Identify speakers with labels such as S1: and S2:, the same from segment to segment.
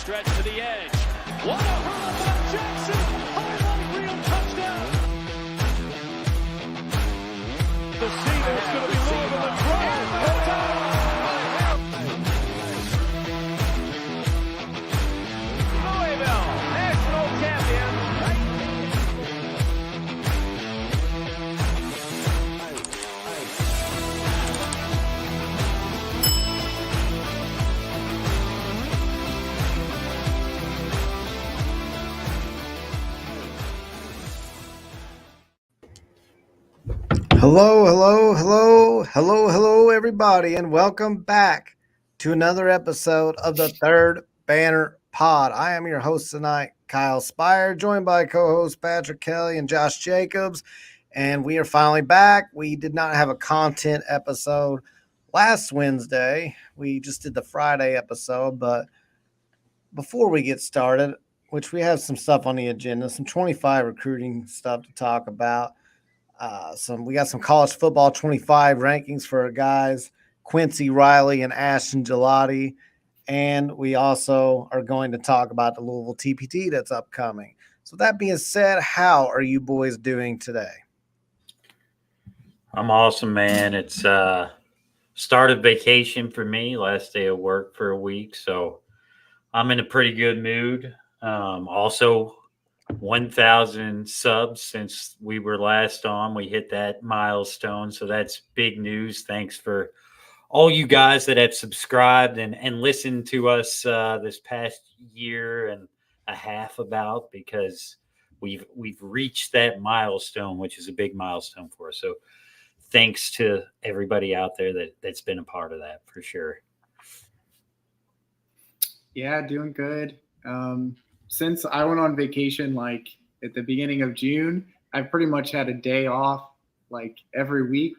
S1: stretch to the edge. What a hurl by Jackson! Highlight reel touchdown! The Cedars going to be Louisville and Louisville, national champion.
S2: Hello, everybody, and welcome back to another episode of the Third Banner Pod. I am your host tonight, Kyle Spire, joined by co-host Patrick Kelly and Josh Jacobs, and we are finally back. We did not have a content episode last Wednesday. We just did the Friday episode, but before we get started, which we have some stuff on the agenda, some 25 recruiting stuff to talk about. We got some college football 25 rankings for our guys, Quincy Riley and Ashton Gillotte. And we also are going to talk about the Louisville TBT that's upcoming. So that being said, how are you boys doing today?
S3: I'm awesome, man. It's start of vacation for me, last day of work for a week. So I'm in a pretty good mood. Also 1,000 subs since we were last on. We hit that milestone, so that's big news. Thanks for all you guys that have subscribed and listened to us this past year and a half about, because we've reached that milestone, which is a big milestone for us. So thanks to everybody out there that's been a part of that, for sure.
S4: Yeah, doing good. Since I went on vacation, like at the beginning of June, I've pretty much had a day off like every week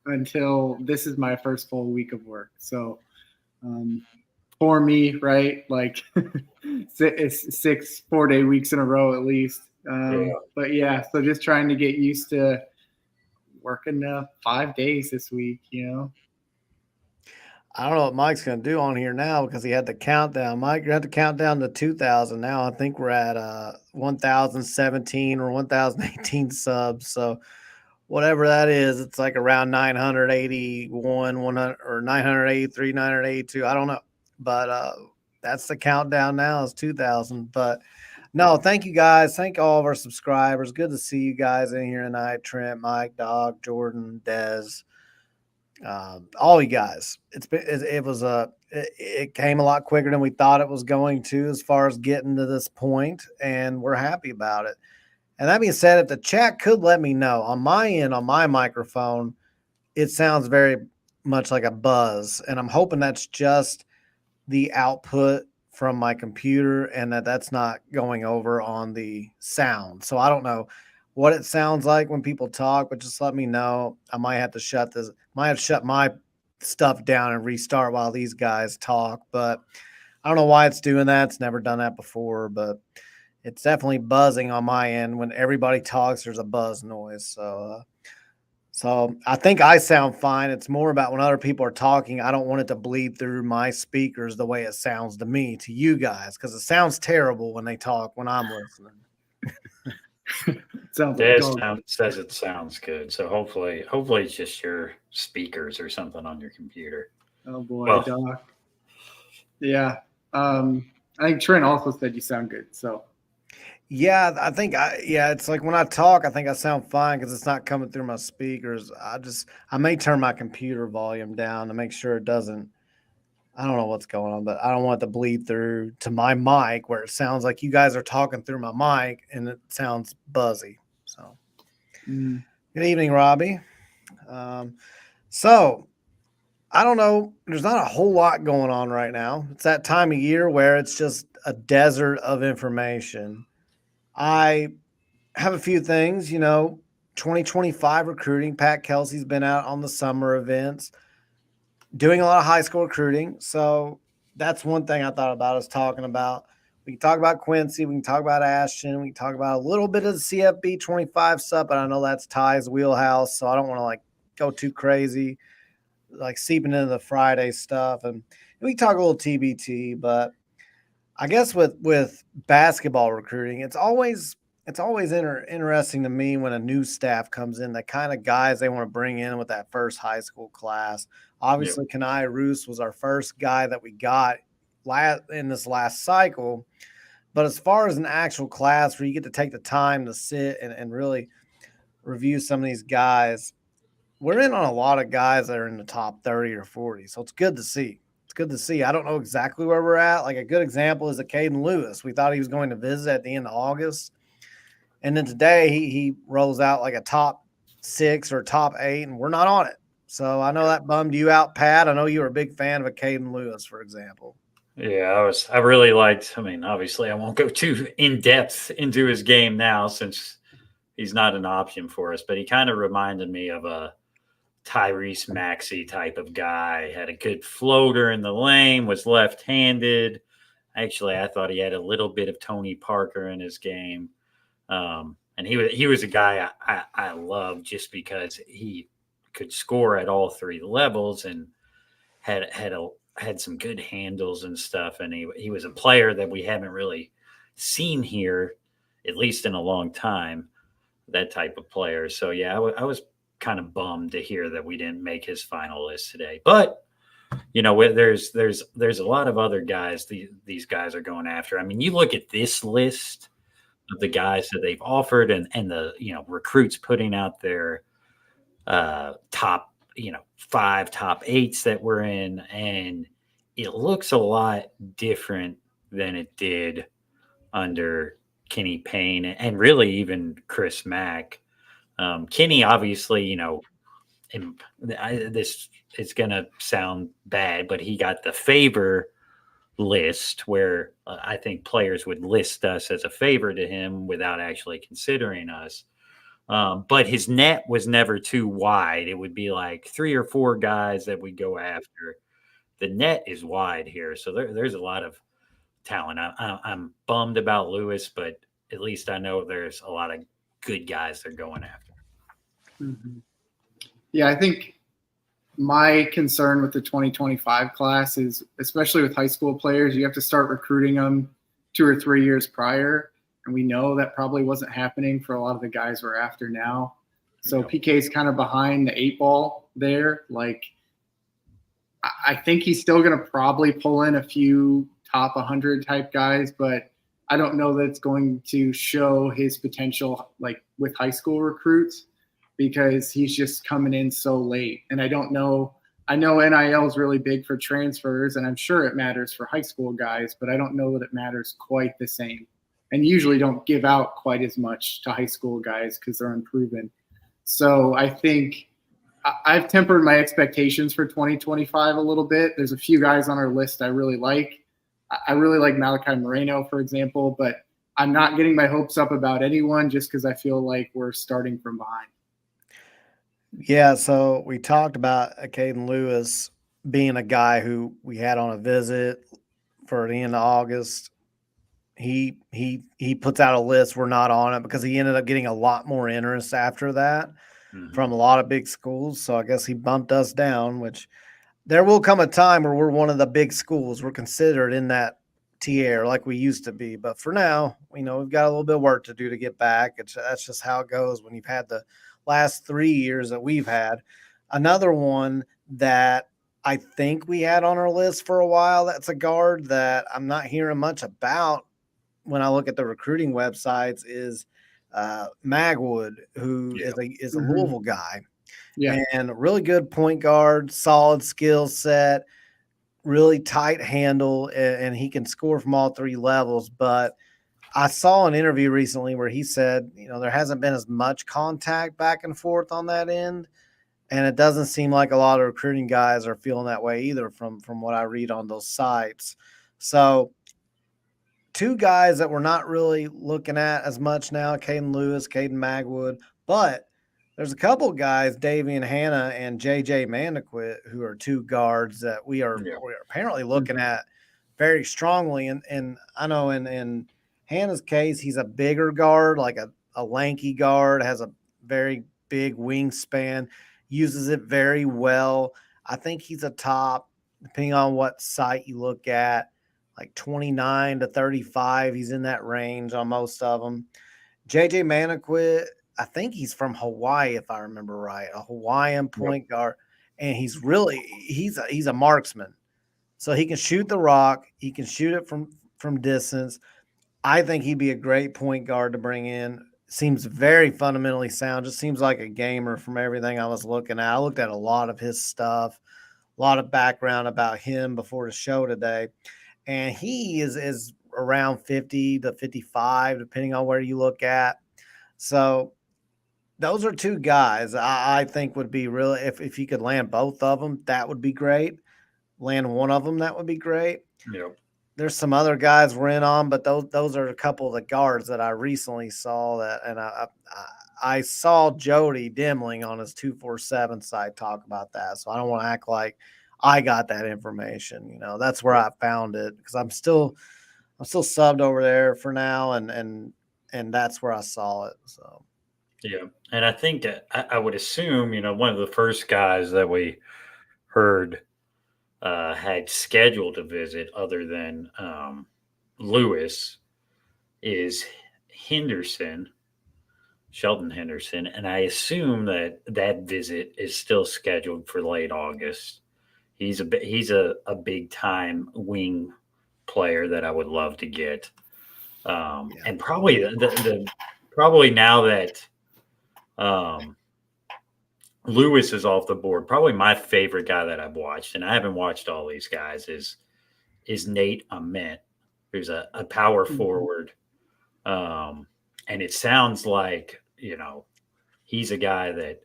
S4: until this is my first full week of work. So for me, right, like six 4-day weeks in a row at least. But yeah, so just trying to get used to working 5 days this week, you know.
S2: I don't know what Mike's going to do on here now because he had the countdown. Mike, you have to count down to 2,000 now. I think we're at 1,017 or 1,018 subs. So whatever that is, it's like around 981, 100 or 983, 982. I don't know. But that's the countdown now is 2,000. But no, thank you guys. Thank all of our subscribers. Good to see you guys in here tonight. Trent, Mike, Dog, Jordan, Dez. All you guys, it came a lot quicker than we thought it was going to as far as getting to this point, and we're happy about it. And that being said, if the chat could let me know on my end, on my microphone, it sounds very much like a buzz, and I'm hoping that's just the output from my computer and that's not going over on the sound. So I don't know what it sounds like when people talk, but just let me know. I might have to shut my stuff down and restart while these guys talk, but I don't know why it's doing that. It's never done that before, but it's definitely buzzing on my end. When everybody talks, there's a buzz noise. So I think I sound fine. It's more about when other people are talking, I don't want it to bleed through my speakers the way it sounds to me, to you guys, because it sounds terrible when they talk when I'm listening.
S3: Says it sounds good, so hopefully it's just your speakers or something on your computer.
S4: Oh boy, Doc. Yeah, I think Trent also said you sound good. So
S2: yeah, I think it's like when I talk, I think I sound fine because it's not coming through my speakers. I may turn my computer volume down to make sure it doesn't. I don't know what's going on, but I don't want it to bleed through to my mic where it sounds like you guys are talking through my mic and it sounds buzzy. So, Good evening, Robbie. So, I don't know. There's not a whole lot going on right now. It's that time of year where it's just a desert of information. I have a few things, 2025 recruiting. Pat Kelsey's been out on the summer events, doing a lot of high school recruiting. So that's one thing I thought about is talking about. We can talk about Quincy. We can talk about Ashton. We can talk about a little bit of the CFB25 stuff, but I know that's Ty's wheelhouse, so I don't want to go too crazy, seeping into the Friday stuff. And we can talk a little TBT, but I guess with basketball recruiting, it's always interesting to me when a new staff comes in, the kind of guys they want to bring in with that first high school class.
S3: Yep.
S2: Obviously, Kenai Roos was our first guy that we got in this last cycle. But as far as an actual class where you get to take the time to sit and really review some of these guys, we're in on a lot of guys that are in the top 30 or 40. So it's good to see. It's good to see. I don't know exactly where we're at. Like a good example is a Caden Lewis. We thought he was going to visit at the end of August. And then today he rolls out like a top 6 or top 8, and we're not on it. So I know that bummed you out, Pat. I know you were a big fan of a Caden Lewis, for example.
S3: Yeah, I really liked, I mean, obviously I won't go too in depth into his game now since he's not an option for us, but he kind of reminded me of a Tyrese Maxey type of guy. Had a good floater in the lane, was left-handed. Actually, I thought he had a little bit of Tony Parker in his game. And he was a guy I loved just because he could score at all three levels and had some good handles and stuff. And he was a player that we haven't really seen here, at least in a long time, that type of player. So yeah, I was kind of bummed to hear that we didn't make his final list today. But you know, there's a lot of other guys these guys are going after. I mean, you look at this list of the guys that they've offered and the recruits putting out their top 5 top 8s that we're in, and it looks a lot different than it did under Kenny Payne and really even Chris Mack. Kenny, obviously, this is going to sound bad, but he got the favor list where I think players would list us as a favor to him without actually considering us. But his net was never too wide. It would be like 3 or 4 guys that we go after. The net is wide here. So there's a lot of talent. I'm bummed about Lewis, but at least I know there's a lot of good guys they're going after.
S4: Mm-hmm. Yeah, I think my concern with the 2025 class is, especially with high school players, you have to start recruiting them 2 or 3 years prior. And we know that probably wasn't happening for a lot of the guys we're after now. So PK is kind of behind the 8 ball there. Like, I think he's still going to probably pull in a few top 100 type guys, but I don't know that it's going to show his potential like with high school recruits because he's just coming in so late. And I don't know. I know NIL is really big for transfers, and I'm sure it matters for high school guys, but I don't know that it matters quite the same. And usually don't give out quite as much to high school guys because they're unproven. So I think I've tempered my expectations for 2025 a little bit. There's a few guys on our list I really like. I really like Malachi Moreno, for example, but I'm not getting my hopes up about anyone just because I feel like we're starting from behind.
S2: Yeah, so we talked about Caden Lewis being a guy who we had on a visit for the end of August. He puts out a list. We're not on it because he ended up getting a lot more interest after that from a lot of big schools. So I guess he bumped us down, which there will come a time where we're one of the big schools. We're considered in that tier like we used to be. But for now, we've got a little bit of work to do to get back. That's just how it goes when you've had the last 3 years that we've had. Another one that I think we had on our list for a while, that's a guard that I'm not hearing much about when I look at the recruiting websites, is Magwood, who is a Louisville guy.
S4: Yeah.
S2: And a really good point guard, solid skill set, really tight handle, and he can score from all 3 levels. But I saw an interview recently where he said, there hasn't been as much contact back and forth on that end. And it doesn't seem like a lot of recruiting guys are feeling that way either from what I read on those sites. So 2 guys that we're not really looking at as much now, Caden Lewis, Caden Magwood, but there's a couple of guys, Davian Hanna and JJ Mandequit, who are 2 guards that we're apparently looking at very strongly. And I know in Hanna's case, he's a bigger guard, like a lanky guard, has a very big wingspan, uses it very well. I think he's a top, depending on what site you look at, like 29 to 35. He's in that range on most of them. JJ Maniquit, I think he's from Hawaii, if I remember right, a Hawaiian point guard, and he's a marksman. So he can shoot the rock, he can shoot it from distance. I think he'd be a great point guard to bring in. Seems very fundamentally sound. Just seems like a gamer from everything I was looking at. I looked at a lot of his stuff, a lot of background about him before the show today. And he is around 50 to 55, depending on where you look at. So those are two guys I think would be really, if you could land both of them, that would be great. Land one of them, that would be great.
S3: Yep.
S2: There's some other guys we're in on, but those are a couple of the guards that I recently saw that, and I saw Jody Demling on his 247 site talk about that. So I don't want to act like I got that information. You know, that's where I found it, because I'm still subbed over there for now, and that's where I saw it. So
S3: yeah, and I think I would assume, you know, one of the first guys that we heard had scheduled to visit, other than Lewis, is Sheldon Henderson, and I assume that visit is still scheduled for late August. He's a big time wing player that I would love to get, and probably probably now that Lewis is off the board, probably my favorite guy that I've watched, and I haven't watched all these guys, is Nate Ament, who's a power forward. And it sounds like, you know, he's a guy that,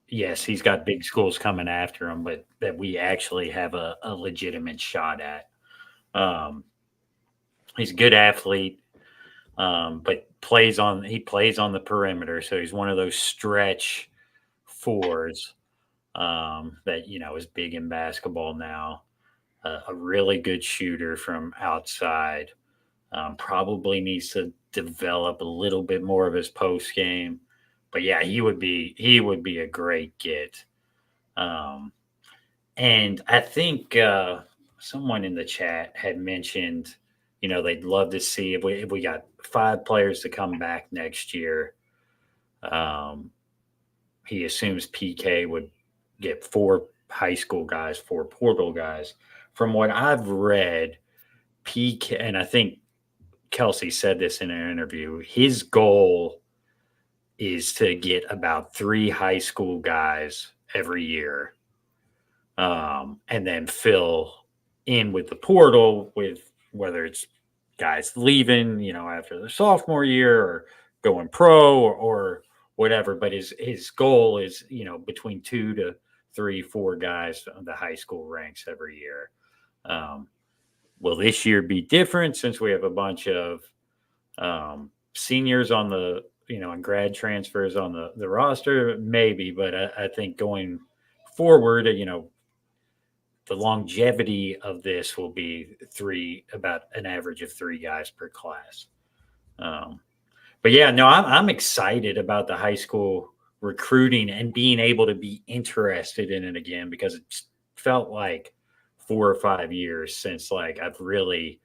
S3: yes, he's got big schools coming after him, but that we actually have a legitimate shot at. He's a good athlete, but he plays on the perimeter. So he's one of those stretch fours that, you know, is big in basketball now. A really good shooter from outside. Probably needs to develop a little bit more of his post game, but yeah, he would be a great get. And I think someone in the chat had mentioned, you know, they'd love to see if we got 5 players to come back next year. He assumes PK would get 4 high school guys, 4 portal guys. From what I've read, PK, and I think Kelsey said this in an interview, his goal is to get about 3 high school guys every year, and then fill in with the portal, with whether it's guys leaving, you know, after their sophomore year or going pro or whatever. But his goal is, you know, between 2 to 3, 4 guys on the high school ranks every year. Will this year be different since we have a bunch of seniors on the, you know, and grad transfers on the roster? Maybe, but I think going forward, you know, the longevity of this will be about an average of 3 guys per class. But yeah, no, I'm excited about the high school recruiting and being able to be interested in it again, because it felt like 4 or 5 years since, like, I've really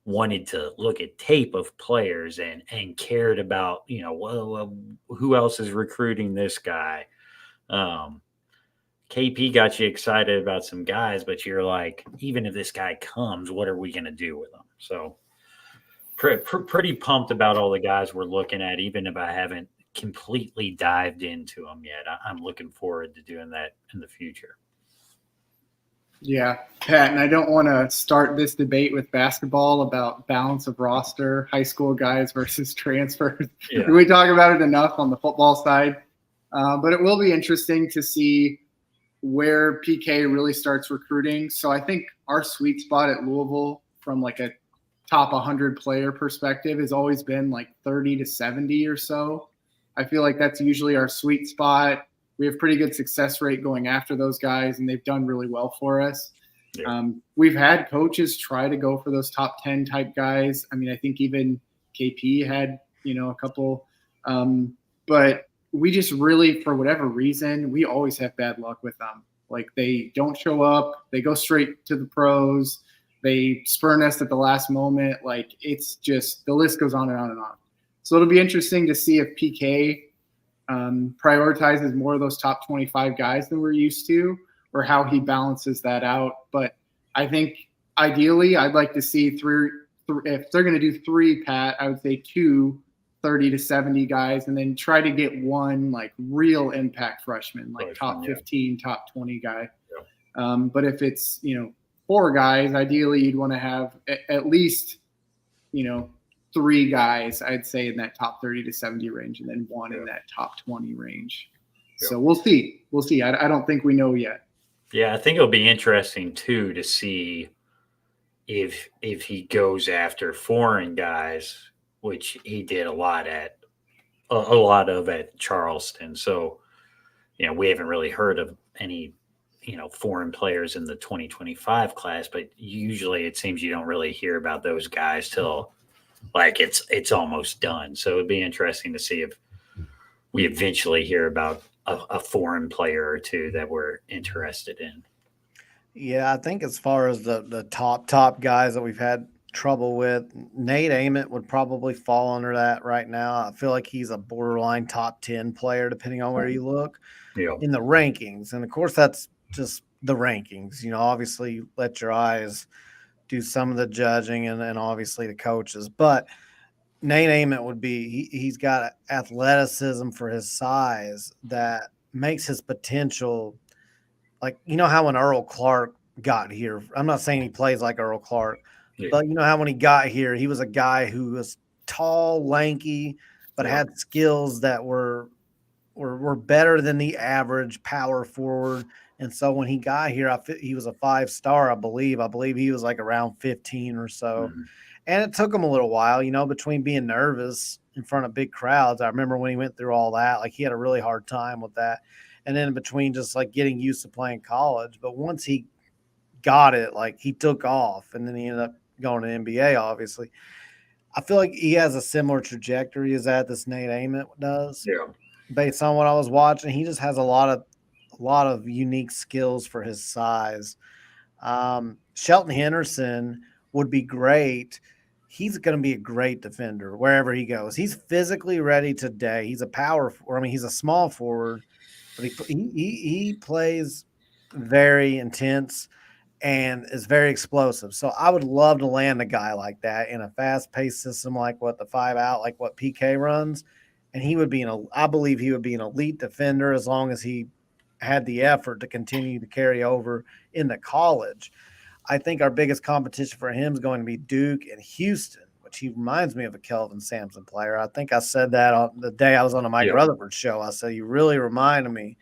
S3: wanted to look at tape of players and cared about, you know, well, who else is recruiting this guy? KP got you excited about some guys, but you're like, even if this guy comes, what are we going to do with him? So pretty pumped about all the guys we're looking at, even if I haven't completely dived into them yet. I'm looking forward to doing that in the future.
S4: Yeah, Pat, and I don't want to start this debate with basketball about balance of roster, high school guys versus transfers. Yeah. We talk about it enough on the football side, but it will be interesting to see where PK really starts recruiting. So I think our sweet spot at Louisville, from like a top 100 player perspective, has always been like 30 to 70 or so. I feel like that's usually our sweet spot. We have pretty good success rate going after those guys, and they've done really well for us. Yeah. We've had coaches try to go for those top 10 type guys. I mean, I think even KP had, you know, a couple, but we just really, for whatever reason, we always have bad luck with them. Like, they don't show up, they go straight to the pros. They spurn us at the last moment. Like, it's just, the list goes on and on and on. So it'll be interesting to see if PK prioritizes more of those top 25 guys than we're used to, or how he balances that out. But I think ideally I'd like to see if they're going to do 3, Pat, I would say 2 30 to 70 guys, and then try to get 1 like real impact freshman, like top 15, top 20 guy. Yeah. But if it's, 4 guys, ideally you'd want to have at least, 3 guys, I'd say, in that top 30 to 70 range, and then 1 in that top 20 range. Yeah. So we'll see. I don't think we know yet.
S3: Yeah, I think it'll be interesting too to see if he goes after foreign guys, which he did a lot of at Charleston. So, we haven't really heard of any, foreign players in the 2025 class, but usually it seems you don't really hear about those guys till like it's almost done. So it'd be interesting to see if we eventually hear about a foreign player or 2 that we're interested in.
S2: Yeah, I think as far as the top guys that we've had trouble with, Nate Ament would probably fall under that right now. I feel like he's a borderline top 10 player, depending on where you look in the rankings. And of course, that's just the rankings. Obviously, let your eyes do some of the judging and obviously the coaches. But Nate Ament would be, he's got athleticism for his size that makes his potential, like, how when Earl Clark got here, I'm not saying he plays like Earl Clark, but how when he got here, he was a guy who was tall, lanky, but had skills that were better than the average power forward. And so when he got here, he was a 5-star, I believe. I believe he was like around 15 or so. Mm-hmm. And it took him a little while, between being nervous in front of big crowds. I remember when he went through all that, like he had a really hard time with that. And then in between just like getting used to playing college. But once he got it, like he took off, and then he ended up going to NBA, obviously. I feel like he has a similar trajectory as this Nate Ament does. Yeah. Based on what I was watching, he just has a lot of unique skills for his size. Shelton Henderson would be great. He's going to be a great defender wherever he goes. He's physically ready today. He's he's a small forward, but he plays very intense and is very explosive. So I would love to land a guy like that in a fast-paced system like what the 5-out, like what PK runs. And I believe he would be an elite defender as long as he had the effort to continue to carry over into college. I think our biggest competition for him is going to be Duke and Houston, which he reminds me of a Kelvin Sampson player. I think I said that on the day I was on the Mike Rutherford show. I said, you really reminded me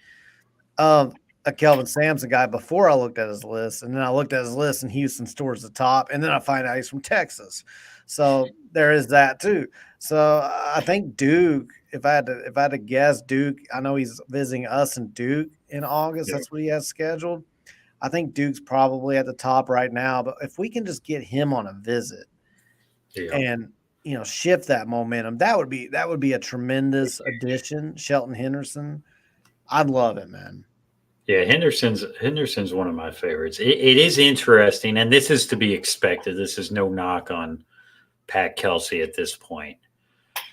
S2: of a Kelvin Sampson guy before I looked at his list. And then I looked at his list and Houston's towards the top. And then I find out he's from Texas. So there is that too. So I think Duke, if I had to guess, Duke, I know he's visiting us in Duke in August. That's what he has scheduled. I think Duke's probably at the top right now, but if we can just get him on a visit and, shift that momentum, that would be a tremendous addition. Shelton Henderson. I'd love it, man.
S3: Yeah. Henderson's one of my favorites. It is interesting, and this is to be expected. This is no knock on Pat Kelsey at this point,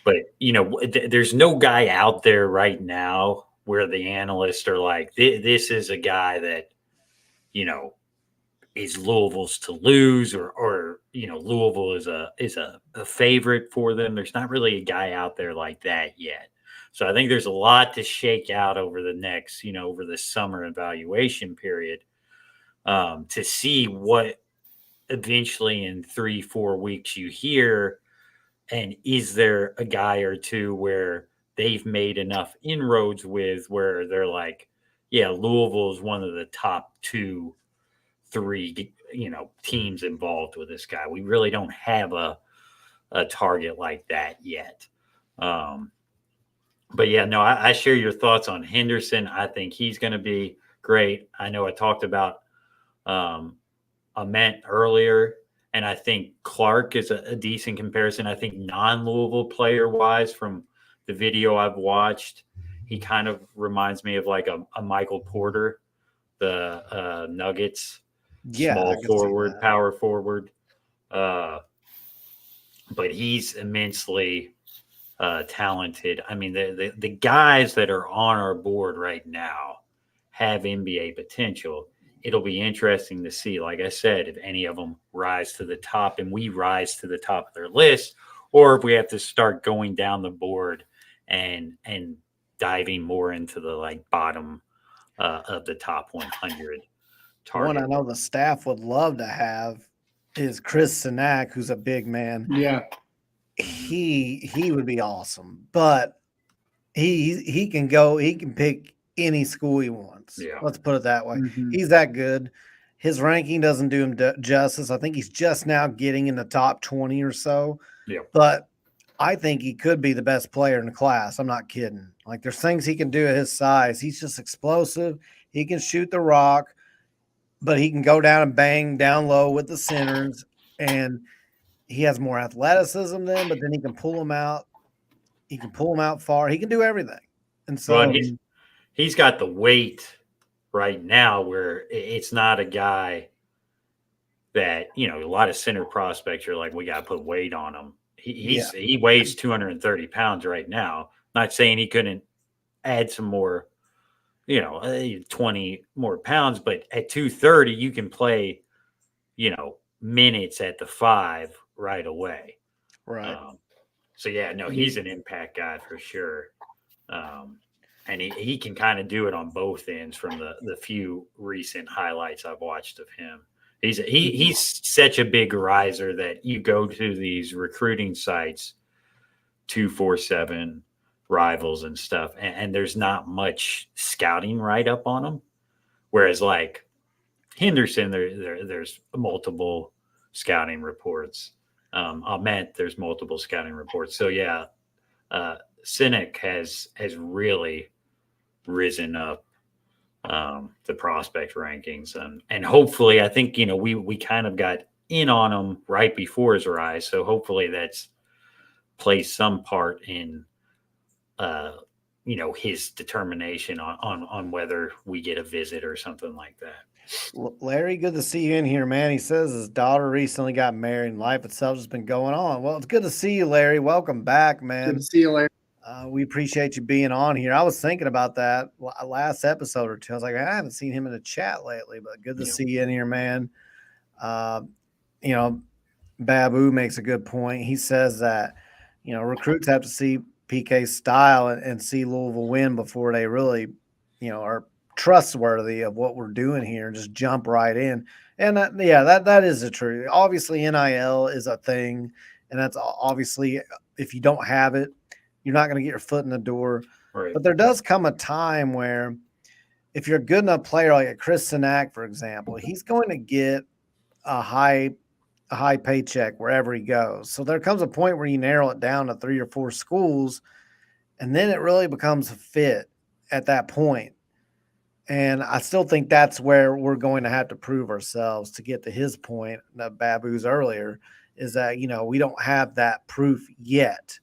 S3: but there's no guy out there right now where the analysts are like, this is a guy that, is Louisville's to lose, or Louisville is a favorite for them. There's not really a guy out there like that yet. So I think there's a lot to shake out over the next, over the summer evaluation period, to see what eventually in 3-4 weeks you hear. And is there a guy or 2 where they've made enough inroads with where they're like, yeah, Louisville is one of the top 2-3, teams involved with this guy. We really don't have a target like that yet. But yeah, no, I share your thoughts on Henderson. I think he's going to be great. I know I talked about Ament earlier, and I think Clark is a decent comparison. I think non-Louisville player-wise, from the video I've watched, he kind of reminds me of like a Michael Porter, the Nuggets
S2: Yeah, I
S3: small
S2: could see
S3: forward,
S2: that.
S3: power forward. But he's immensely talented. I mean, the guys that are on our board right now have NBA potential. It'll be interesting to see, like I said, if any of them rise to the top and we rise to the top of their list, or if we have to start going down the board and diving more into the like bottom of the top 100
S2: One I
S3: target.
S2: know the staff would love to have is Chris Sinak, who's a big man.
S4: Yeah.
S2: He would be awesome, but he can go. He can pick any school he wants.
S3: Yeah.
S2: Let's put it that way.
S4: Mhm.
S2: He's that good. His ranking doesn't do him justice. I think he's just now getting in the top 20 or so.
S3: Yeah.
S2: But I think he could be the best player in the class. I'm not kidding. Like there's things he can do at his size. He's just explosive. He can shoot the rock, but he can go down and bang down low with the centers, and he has more athleticism than, but then he can pull them out. He can pull them out far. He can do everything. And
S3: Well,
S2: so
S3: he's got the weight right now where it's not a guy that, you know, a lot of center prospects are like, we got to put weight on him. He weighs 230 pounds right now. Not saying he couldn't add some more, 20 more pounds, but at 230, you can play, minutes at the 5 right away.
S2: right.
S3: So yeah, no, he's an impact guy for sure. And he can kind of do it on both ends from the few recent highlights I've watched of him. He's such a big riser that you go to these recruiting sites, 247 rivals and stuff, and there's not much scouting write up on them. Whereas like Henderson, there's multiple scouting reports. There's multiple scouting reports. So yeah, Sinek has really risen up the prospect rankings, and hopefully, I think we kind of got in on him right before his rise. So hopefully that's plays some part in his determination on whether we get a visit or something like that.
S2: Larry, good to see you in here, man. He says his daughter recently got married and life itself has been going on. Well, it's good to see you, Larry. Welcome back, man.
S4: Good to see you, Larry.
S2: We appreciate you being on here. I was thinking about that last episode or two. I was like, I haven't seen him in a chat lately, but good to see you in here, man. Babu makes a good point. He says that, recruits have to see PK's style and see Louisville win before they really, are trustworthy of what we're doing here and just jump right in. And that is the truth. Obviously, NIL is a thing, and that's obviously if you don't have it, you're not going to get your foot in the door.
S3: Right.
S2: But there does come a time where if you're a good enough player, like a Chris Sinak, for example, he's going to get a high paycheck wherever he goes. So there comes a point where you narrow it down to 3 or 4 schools, and then it really becomes a fit at that point. And I still think that's where we're going to have to prove ourselves to get to his point, that Babu's earlier, is that, we don't have that proof yet.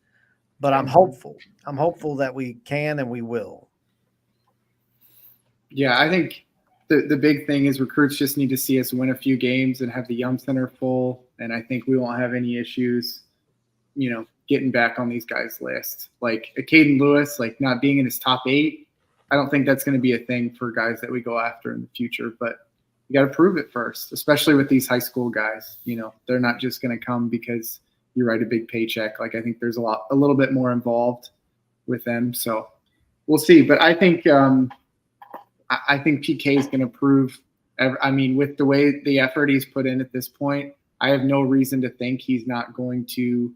S2: But I'm hopeful. I'm hopeful that we can and we will.
S4: Yeah, I think the big thing is recruits just need to see us win a few games and have the Yum Center full. And I think we won't have any issues, getting back on these guys' list. Like a Caden Lewis, like not being in his top 8, I don't think that's going to be a thing for guys that we go after in the future. But you got to prove it first, especially with these high school guys. They're not just going to come because you write a big paycheck. Like I think there's a little bit more involved with them. So we'll see. But I think PK is going to prove. With the way the effort he's put in at this point, I have no reason to think he's not going to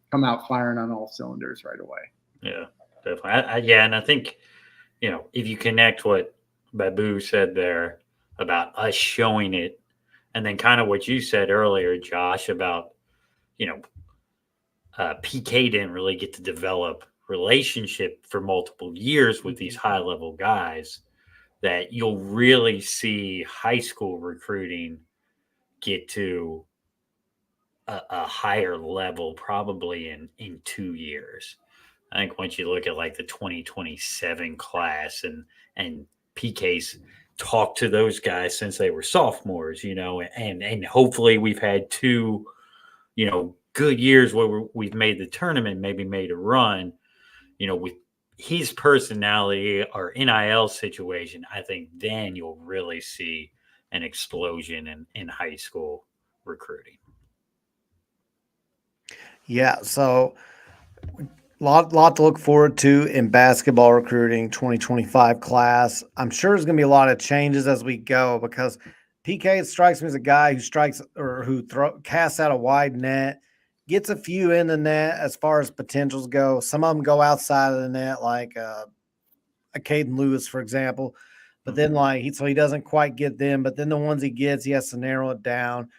S4: come out firing on all cylinders right away.
S3: Yeah, definitely. And I think if you connect what Babu said there about us showing it, and then kind of what you said earlier, Josh, about PK didn't really get to develop relationship for multiple years with these high level guys, that you'll really see high school recruiting get to a higher level probably in 2 years. I think once you look at like the 2027 class and PK's talked to those guys since they were sophomores, and hopefully we've had 2, good years where we've made the tournament, maybe made a run, with his personality or NIL situation. I think then you'll really see an explosion in high school recruiting.
S2: Yeah, so lot to look forward to in basketball recruiting 2025 class. I'm sure there's going to be a lot of changes as we go because PK strikes me as a guy who strikes or who casts out a wide net, gets a few in the net as far as potentials go. Some of them go outside of the net, like a Caden Lewis, for example. But then he doesn't quite get them. But then the ones he gets, he has to narrow it down.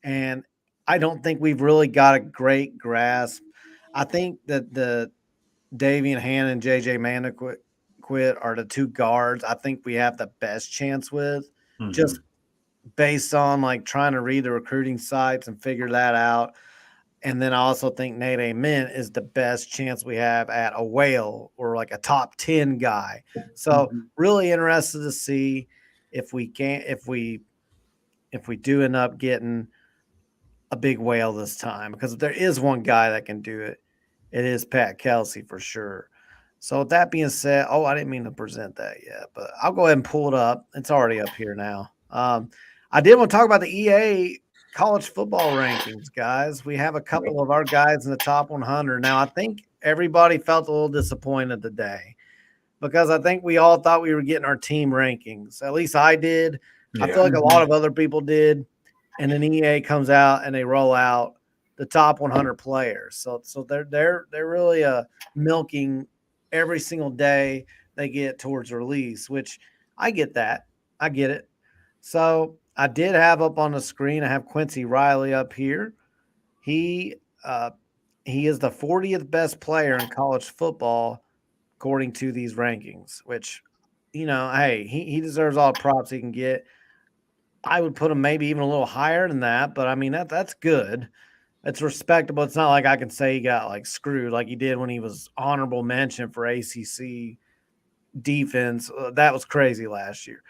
S2: And I don't think we've really got a great grasp. I think that the Davian Hannon and JJ Mandaquit are the 2 guards I think we have the best chance with, just based on like trying to read the recruiting sites and figure that out. And then I also think Nate Amen is the best chance we have at a whale or like a top 10 guy. So really interested to see if we do end up getting a big whale this time, because if there is one guy that can do it, it is Pat Kelsey for sure. So with that being said, I didn't mean to present that yet, but I'll go ahead and pull it up. It's already up here now. I did want to talk about the EA college football rankings, guys. We have a couple of our guys in the top 100. Now, I think everybody felt a little disappointed today because I think we all thought we were getting our team rankings. At least I did. Yeah. I feel like a lot of other people did. And then EA comes out and they roll out the top 100 players. So they're really milking every single day they get towards release, which I get that. I get it. So I did have up on the screen, I have Quincy Riley up here. He is the 40th best player in college football according to these rankings, which, hey, he deserves all the props he can get. I would put him maybe even a little higher than that, but I mean, that's good. It's respectable. It's not like I can say he got like screwed like he did when he was honorable mention for ACC defense. That was crazy last year.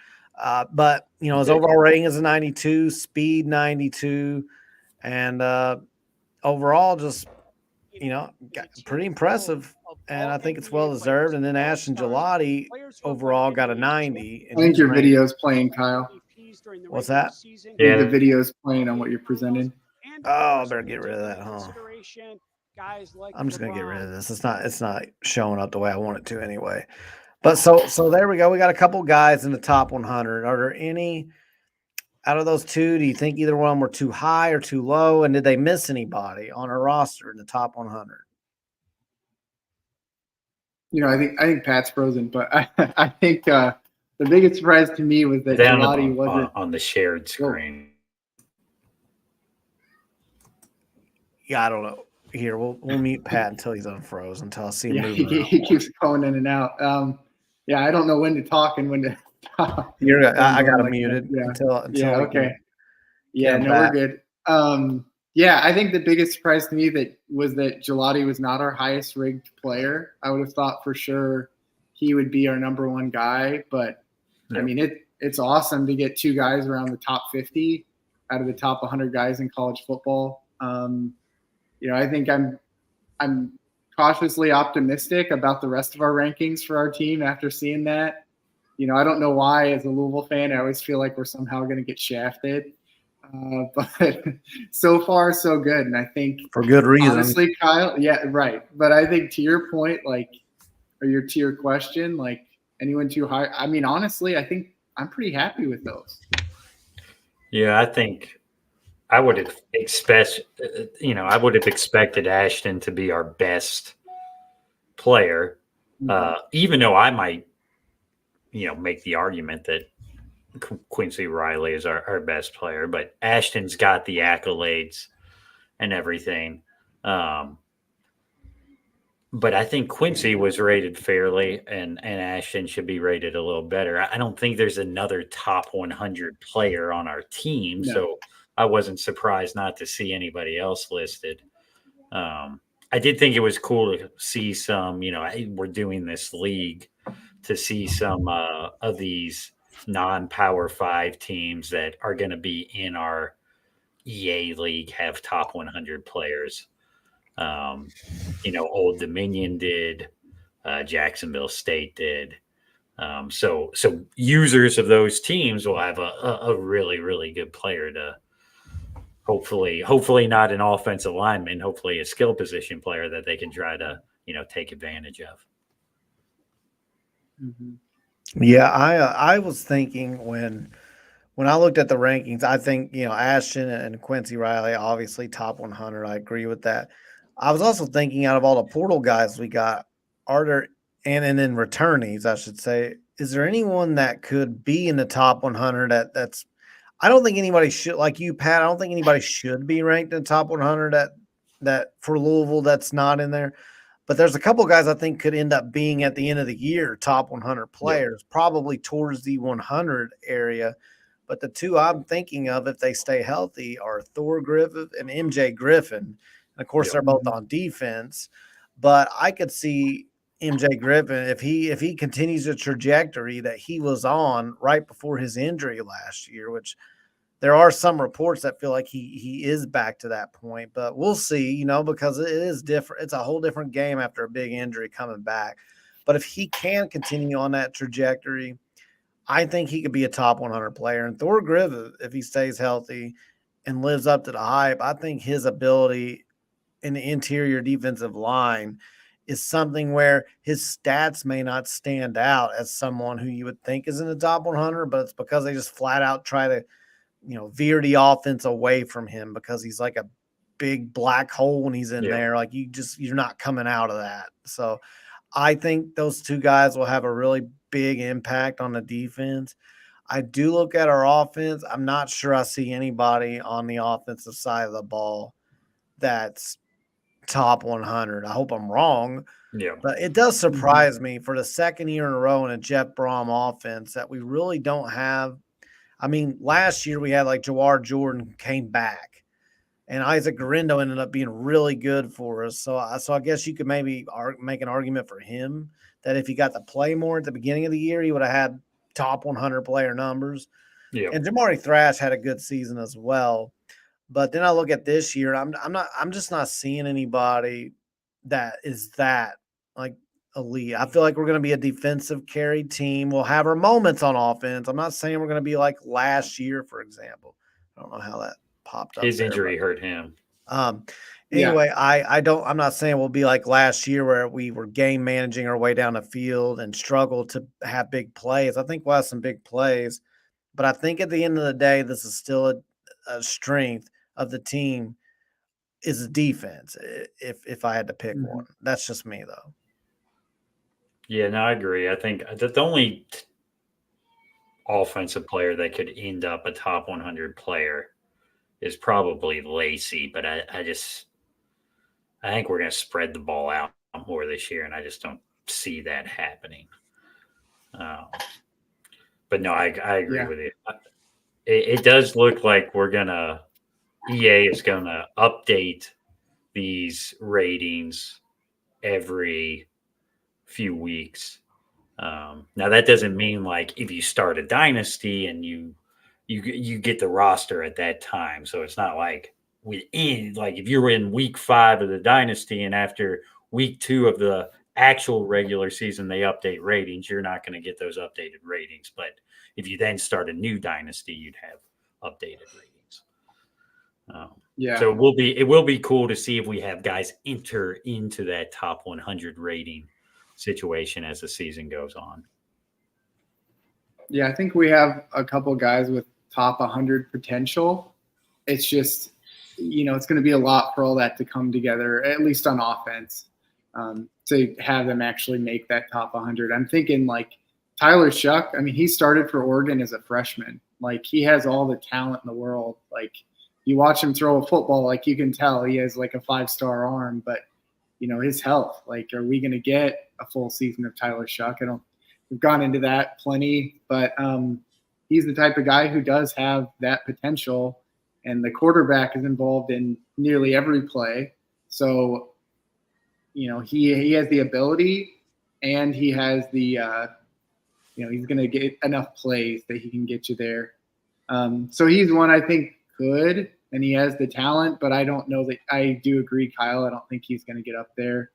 S2: But, his overall rating is a 92, speed 92, and overall just, pretty impressive. And I think it's well-deserved. And then Ashton Gillotte overall got a 90.
S4: I think your video is playing, Kyle.
S2: What's that?
S4: Yeah, the video is playing on what you're presenting.
S2: Oh, I better get rid of that, huh? I'm just gonna get rid of this. It's not showing up the way I want it to anyway. But so there we go. We got a couple guys in the top 100. Are there any out of those 2? Do you think either one were too high or too low? And did they miss anybody on our roster in the top 100?
S4: I think Pat's frozen, but I think the biggest surprise to me was that Gillotte wasn't
S3: on the shared screen.
S2: Yeah, I don't know. Here, we'll mute Pat until he's unfrozen, until I see him moving.
S4: He keeps going in and out. I don't know when to talk and when to talk.
S2: I got him muted until
S4: okay. We're good. I think the biggest surprise to me was that Gillotte was not our highest rigged player. I would have thought for sure he would be our number 1 guy, but I mean it's awesome to get 2 guys around the top 50 out of the top 100 guys in college football. I think I'm cautiously optimistic about the rest of our rankings for our team after seeing that. I don't know why, as a Louisville fan, I always feel like we're somehow going to get shafted. But so far, so good. And I think
S2: for good reason.
S4: Honestly, Kyle, yeah, right. But I think to your point, to your question, anyone too high? I mean, honestly, I think I'm pretty happy with those.
S3: Yeah, I think I would have expected Ashton to be our best player, even though I might, make the argument that Quincy Riley is our best player, but Ashton's got the accolades and everything. But I think Quincy was rated fairly, and Ashton should be rated a little better. I don't think there's another top 100 player on our team, so I wasn't surprised not to see anybody else listed. I did think it was cool to see some, we're doing this league, to see some of these non-Power 5 teams that are going to be in our EA league have top 100 players. Old Dominion did, Jacksonville State did. So users of those teams will have a really, really good player to hopefully not an offensive lineman, hopefully a skill position player that they can try to, take advantage of.
S4: Mm-hmm.
S2: Yeah, I was thinking when I looked at the rankings, I think, Ashton and Quincy Riley, obviously top 100. I agree with that. I was also thinking out of all the portal guys we got, are there, and then returnees, I should say, is there anyone that could be in the top 100 that's, I don't think anybody should, like you, Pat, I don't think anybody should be ranked in the top 100 that for Louisville that's not in there. But there's a couple guys I think could end up being at the end of the year top 100 players, probably towards the 100 area. But the two I'm thinking of, if they stay healthy, are Thor Griffith and MJ Griffin. And of course, they're both on defense. But I could see MJ Griffin, if he continues the trajectory that he was on right before his injury last year, which there are some reports that feel like he is back to that point. But we'll see, because it is different. It's a whole different game after a big injury coming back. But if he can continue on that trajectory, I think he could be a top 100 player. And Thor Griffith, if he stays healthy and lives up to the hype, I think his ability in the interior defensive line is something where his stats may not stand out as someone who you would think is in the top 100, but it's because they just flat out try to, veer the offense away from him because he's like a big black hole when he's in there. Like you're not coming out of that. So I think those two guys will have a really big impact on the defense. I do look at our offense. I'm not sure I see anybody on the offensive side of the ball that's top 100. I hope I'm wrong.
S3: Yeah.
S2: But it does surprise me for the second year in a row in a Jeff Brom offense that we really don't have. I mean, last year we had like Jawar Jordan came back, and Isaac Garendo ended up being really good for us. So I guess you could maybe make an argument for him that if he got to play more at the beginning of the year, he would have had top 100 player numbers.
S3: Yeah.
S2: And Jamari Thrash had a good season as well. But then I look at this year, I'm just not seeing anybody that is that like elite. I feel like we're going to be a defensive carried team. We'll have our moments on offense. I'm not saying we're going to be like last year, for example. I don't know how that popped up.
S3: His injury hurt him.
S2: Anyway, I'm not saying we'll be like last year where we were game managing our way down the field and struggled to have big plays. I think we'll have some big plays, but I think at the end of the day, this is still a strength of the team is the defense. If I had to pick one, that's just me though.
S3: Yeah, no, I agree. I think that the only offensive player that could end up a top 100 player is probably Lacey, but I think we're going to spread the ball out more this year, and I just don't see that happening. But no, I agree with you. It does look like EA is going to update these ratings every few weeks. Now that doesn't mean like if you start a dynasty and you get the roster at that time. So it's not like if you're in week 5 of the dynasty and after week 2 of the actual regular season they update ratings, you're not going to get those updated ratings. But if you then start a new dynasty, you'd have updated ratings. So it will be cool to see if we have guys enter into that top 100 rating situation as the season goes on.
S4: Yeah, I think we have a couple guys with top 100 potential. It's just, it's going to be a lot for all that to come together, at least on offense, to have them actually make that top 100. I'm thinking like Tyler Shuck. I mean, he started for Oregon as a freshman. Like he has all the talent in the world. Like you watch him throw a football, like you can tell he has like a 5-star arm, but his health, like, are we going to get a full season of Tyler Shuck? We've gone into that plenty, but he's the type of guy who does have that potential, and the quarterback is involved in nearly every play. So, he has the ability and he has the, he's going to get enough plays that he can get you there. So he's one I think could, and he has the talent, but I don't know that I do agree, Kyle. I don't think he's going to get up there.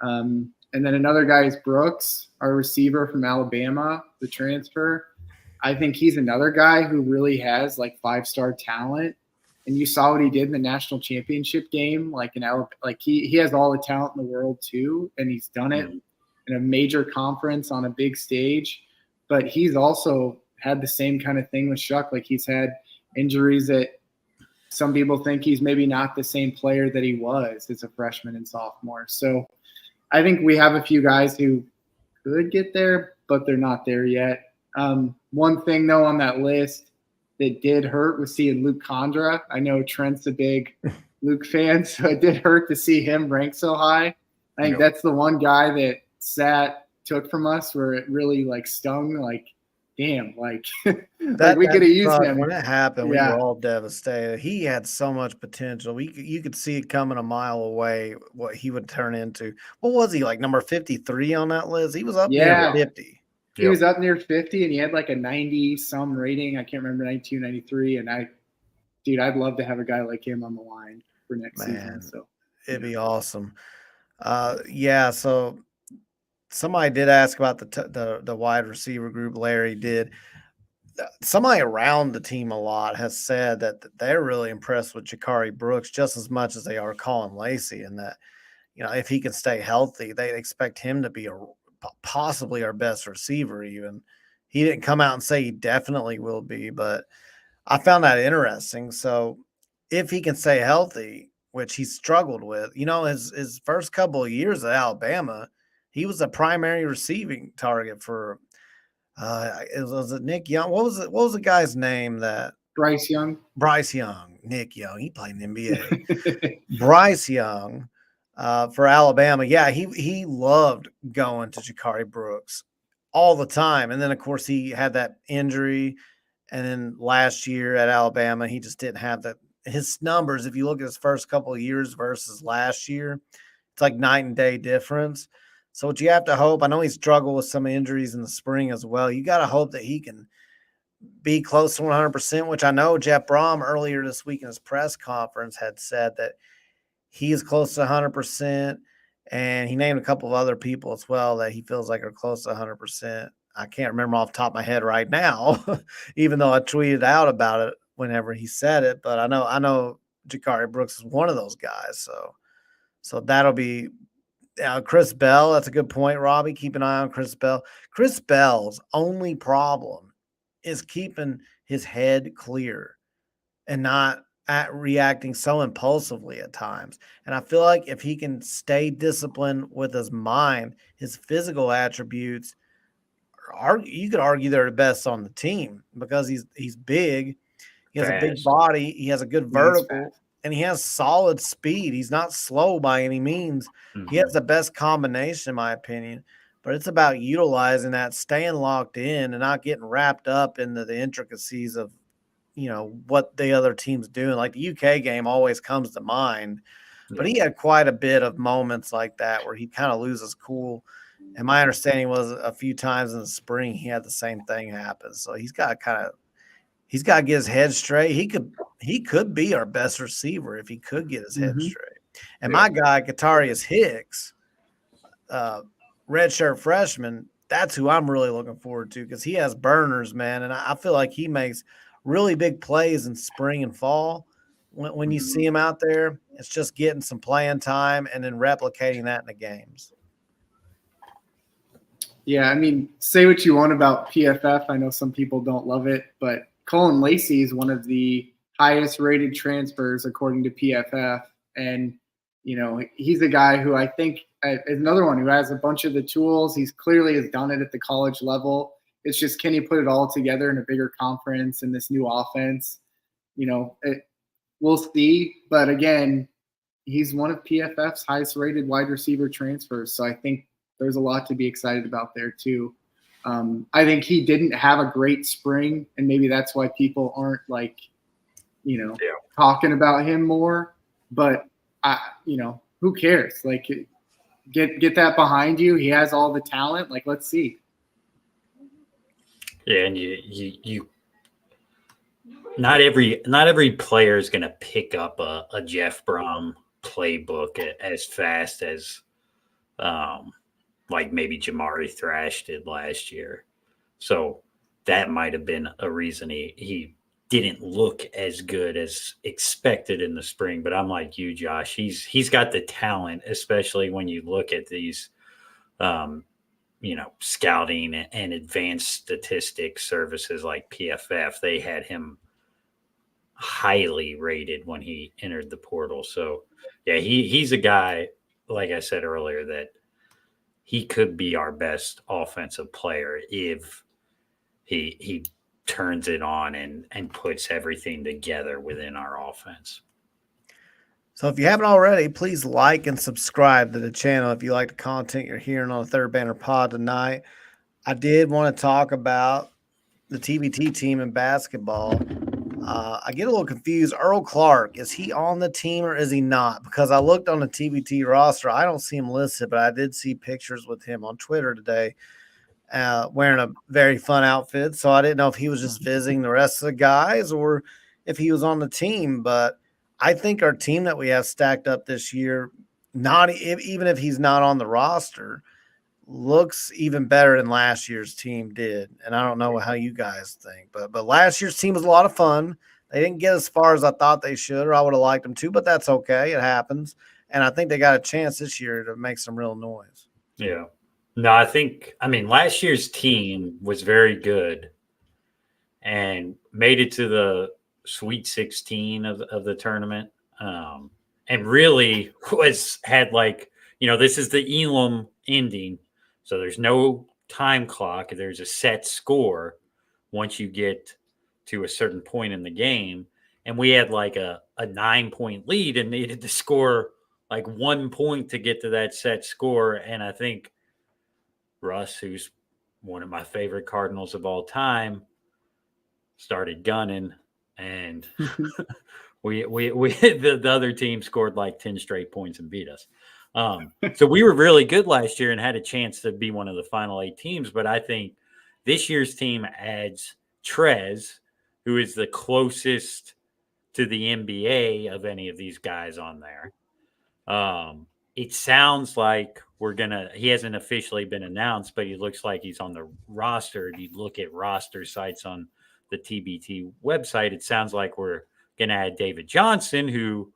S4: And then another guy is Brooks, our receiver from Alabama, the transfer. I think he's another guy who really has like 5-star talent. And you saw what he did in the national championship game. Like he has all the talent in the world too, and he's done it in a major conference on a big stage. But he's also had the same kind of thing with Shuck. Like he's had injuries that some people think he's maybe not the same player that he was as a freshman and sophomore. So I think we have a few guys who could get there, but they're not there yet. One thing, though, on that list that did hurt was seeing Luke Condra. I know Trent's a big Luke fan, so it did hurt to see him ranked so high. I think that's the one guy that Sat took from us where it really, like, stung, like, damn, like, like we could have used him.
S2: When it happened, we were all devastated. He had so much potential. You could see it coming a mile away what he would turn into. What was he, like number 53 on that list? He was up near 50.
S4: He was up near 50, and he had like a 90-some rating. I can't remember, 92, 93. And I'd love to have a guy like him on the line for next season. So
S2: it'd be awesome. So somebody did ask about the wide receiver group. Larry did. Somebody around the team a lot has said that they're really impressed with Jakari Brooks just as much as they are Colin Lacey, and that, if he can stay healthy, they expect him to be possibly our best receiver. Even he didn't come out and say he definitely will be, but I found that interesting. So if he can stay healthy, which he struggled with, his first couple of years at Alabama, he was a primary receiving target for was it Nick Young? What was the guy's name that
S4: Bryce Young?
S2: Nick Young. He played in the NBA. Bryce Young. For Alabama, he loved going to Jakari Brooks all the time. And then, of course, he had that injury. And then last year at Alabama, he just didn't have his numbers. If you look at his first couple of years versus last year, it's like night and day difference. So what you have to hope, I know he struggled with some injuries in the spring as well. You got to hope that he can be close to 100%, which I know Jeff Brom earlier this week in his press conference had said that he is close to 100%, and he named a couple of other people as well that he feels like are close to 100%. I can't remember off the top of my head right now, even though I tweeted out about it whenever he said it. But I know Jakari Brooks is one of those guys. So that'll be Chris Bell. That's a good point, Robbie. Keep an eye on Chris Bell. Chris Bell's only problem is keeping his head clear and not reacting so impulsively at times. And I feel like if he can stay disciplined with his mind, his physical attributes, you could argue they're the best on the team because he's big. He has a big body. He has a good vertical, and he has solid speed. He's not slow by any means. He has the best combination, in my opinion. But it's about utilizing that, staying locked in, and not getting wrapped up into the intricacies of what the other team's doing. Like the UK game always comes to mind, but he had quite a bit of moments like that where he kind of loses cool. And my understanding was a few times in the spring, he had the same thing happen. So he's got to get his head straight. He could be our best receiver if he could get his head straight. And my guy, Katarius Hicks, redshirt freshman, that's who I'm really looking forward to because he has burners, man. And I feel like he makes really big plays in spring and fall. When you see him out there, it's just getting some playing time and then replicating that in the games.
S4: Yeah, I mean, say what you want about PFF. I know some people don't love it, but Colin Lacey is one of the highest rated transfers according to PFF. And, he's a guy who I think is another one who has a bunch of the tools. He's clearly has done it at the college level. It's just, can he put it all together in a bigger conference in this new offense? We'll see. But again, he's one of PFF's highest rated wide receiver transfers. So I think there's a lot to be excited about there too. I think he didn't have a great spring, and maybe that's why people aren't talking about him more. But who cares? Like, get that behind you. He has all the talent. Like, let's see.
S3: Yeah, and you not every player is going to pick up a Jeff Brom playbook as fast as like maybe Jamari Thrash did last year. So that might have been a reason he didn't look as good as expected in the spring. But I'm like you, Josh. He's got the talent, especially when you look at these scouting and advanced statistics services like PFF. They had him highly rated when he entered the portal. So yeah, he's a guy, like I said earlier, that he could be our best offensive player if he turns it on and puts everything together within our offense.
S2: So if you haven't already, please like and subscribe to the channel if you like the content you're hearing on the Third Banner Pod tonight. I did want to talk about the TBT team in basketball. I get a little confused. Earl Clark, is he on the team or is he not? Because I looked on the TBT roster. I don't see him listed, but I did see pictures with him on Twitter today wearing a very fun outfit. So I didn't know if he was just visiting the rest of the guys or if he was on the team. But I think our team that we have stacked up this year, even if he's not on the roster, looks even better than last year's team did. And I don't know how you guys think, but last year's team was a lot of fun. They didn't get as far as I thought they should, or I would have liked them to, but that's okay. It happens. And I think they got a chance this year to make some real noise.
S3: Yeah. No, I mean, last year's team was very good and made it to the Sweet 16 of the tournament. And really had this is the Elam ending. So there's no time clock. There's a set score once you get to a certain point in the game. And we had like a 9-point lead and needed to score like 1 point to get to that set score. And I think Russ, who's one of my favorite Cardinals of all time, started gunning, and the other team scored like 10 straight points and beat us. So we were really good last year and had a chance to be one of the final 8 teams. But I think this year's team adds Trez, who is the closest to the NBA of any of these guys on there. It sounds like he hasn't officially been announced, but he looks like he's on the roster. If you look at roster sites on the TBT website, it sounds like we're going to add David Johnson, who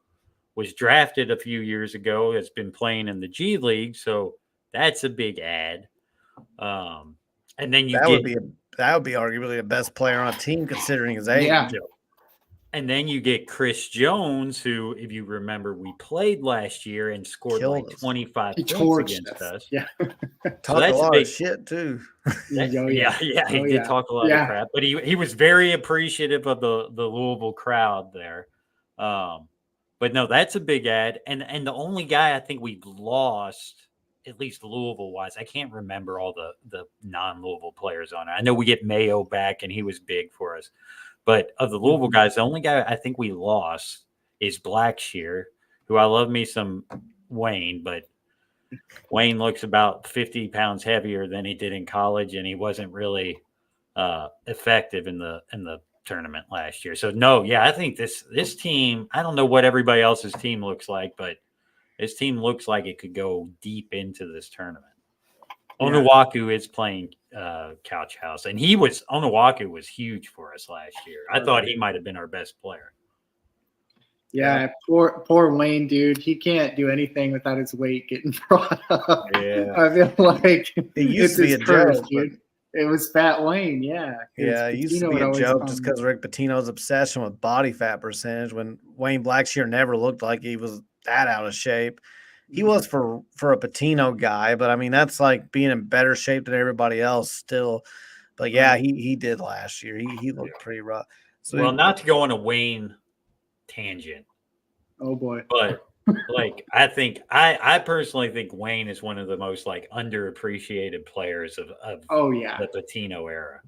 S3: was drafted a few years ago, has been playing in the G League. So that's a big add. And then that
S2: would be arguably the best player on a team considering his age.
S4: Yeah.
S3: And then you get Chris Jones, who, if you remember, we played last year and scored like 25 points against us.
S4: Yeah.
S2: Talked a lot of shit, too.
S3: He did talk a lot of crap. But he was very appreciative of the Louisville crowd there. But no, that's a big add. And the only guy I think we've lost, at least Louisville-wise, I can't remember all the non-Louisville players on it. I know we get Mayo back, and he was big for us. But of the Louisville guys, the only guy I think we lost is Blackshear, who I love me some Wayne, but Wayne looks about 50 pounds heavier than he did in college, and he wasn't really effective in the tournament last year. So no, yeah, I think this team, I don't know what everybody else's team looks like, but this team looks like it could go deep into this tournament. Onuaku is playing Couch House, and Onuaku was huge for us last year. I thought he might have been our best player.
S4: Yeah, poor Wayne, dude. He can't do anything without his weight getting brought up.
S2: Yeah,
S4: I feel like
S2: it used to be a joke,
S4: dude. It was Fat Wayne, yeah.
S2: Yeah, it used to be a joke just because Rick Pitino's obsession with body fat percentage. When Wayne Blackshear never looked like he was that out of shape. He was for a Pitino guy, but I mean that's like being in better shape than everybody else still. But yeah, he did last year. He looked pretty rough.
S3: So not to go on a Wayne tangent.
S4: Oh boy.
S3: But like I personally think Wayne is one of the most like underappreciated players of the Pitino era.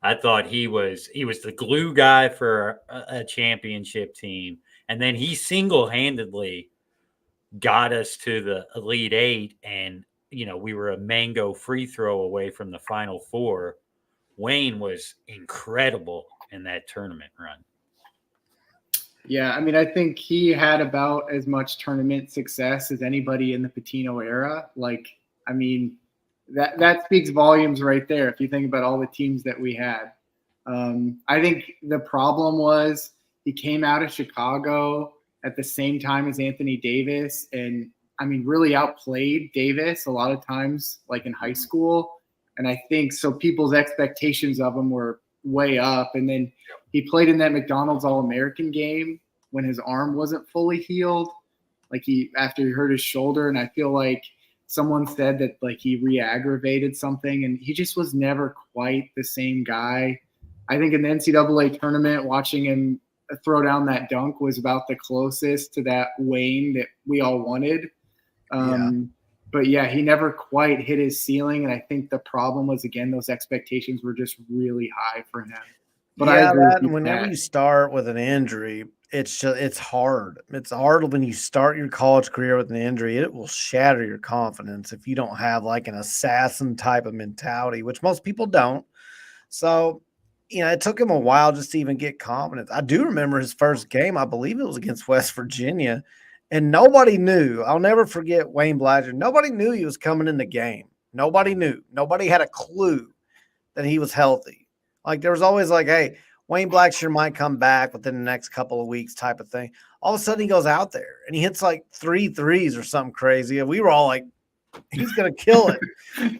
S3: I thought he was the glue guy for a championship team, and then he single-handedly got us to the Elite Eight, and we were a mango free throw away from the Final Four Wayne was incredible in that tournament run.
S4: Yeah, I mean, I think he had about as much tournament success as anybody in the Patino era. Like, I mean, that speaks volumes right there if you think about all the teams that we had. I think the problem was he came out of Chicago at the same time as Anthony Davis and, I mean, really outplayed Davis a lot of times, like in high school. And I think so people's expectations of him were way up. And then he played in that McDonald's All-American game when his arm wasn't fully healed, like after he hurt his shoulder. And I feel like someone said that like he re-aggravated something, and he just was never quite the same guy. I think in the NCAA tournament, watching him throw down that dunk was about the closest to that Wayne that we all wanted. But yeah, he never quite hit his ceiling. And I think the problem was, again, those expectations were just really high for him. But I agree with you,
S2: whenever you start with an injury, it's hard. It's hard when you start your college career with an injury. It will shatter your confidence if you don't have like an assassin type of mentality, which most people don't. So, it took him a while just to even get confidence. I do remember his first game. I believe it was against West Virginia. And nobody knew. I'll never forget Wayne Bladger. Nobody knew he was coming in the game. Nobody knew. Nobody had a clue that he was healthy. Like, there was always like, hey, Wayne Blackshear might come back within the next couple of weeks type of thing. All of a sudden, he goes out there and he hits like 3 threes or something crazy. And we were all like, he's going to kill it.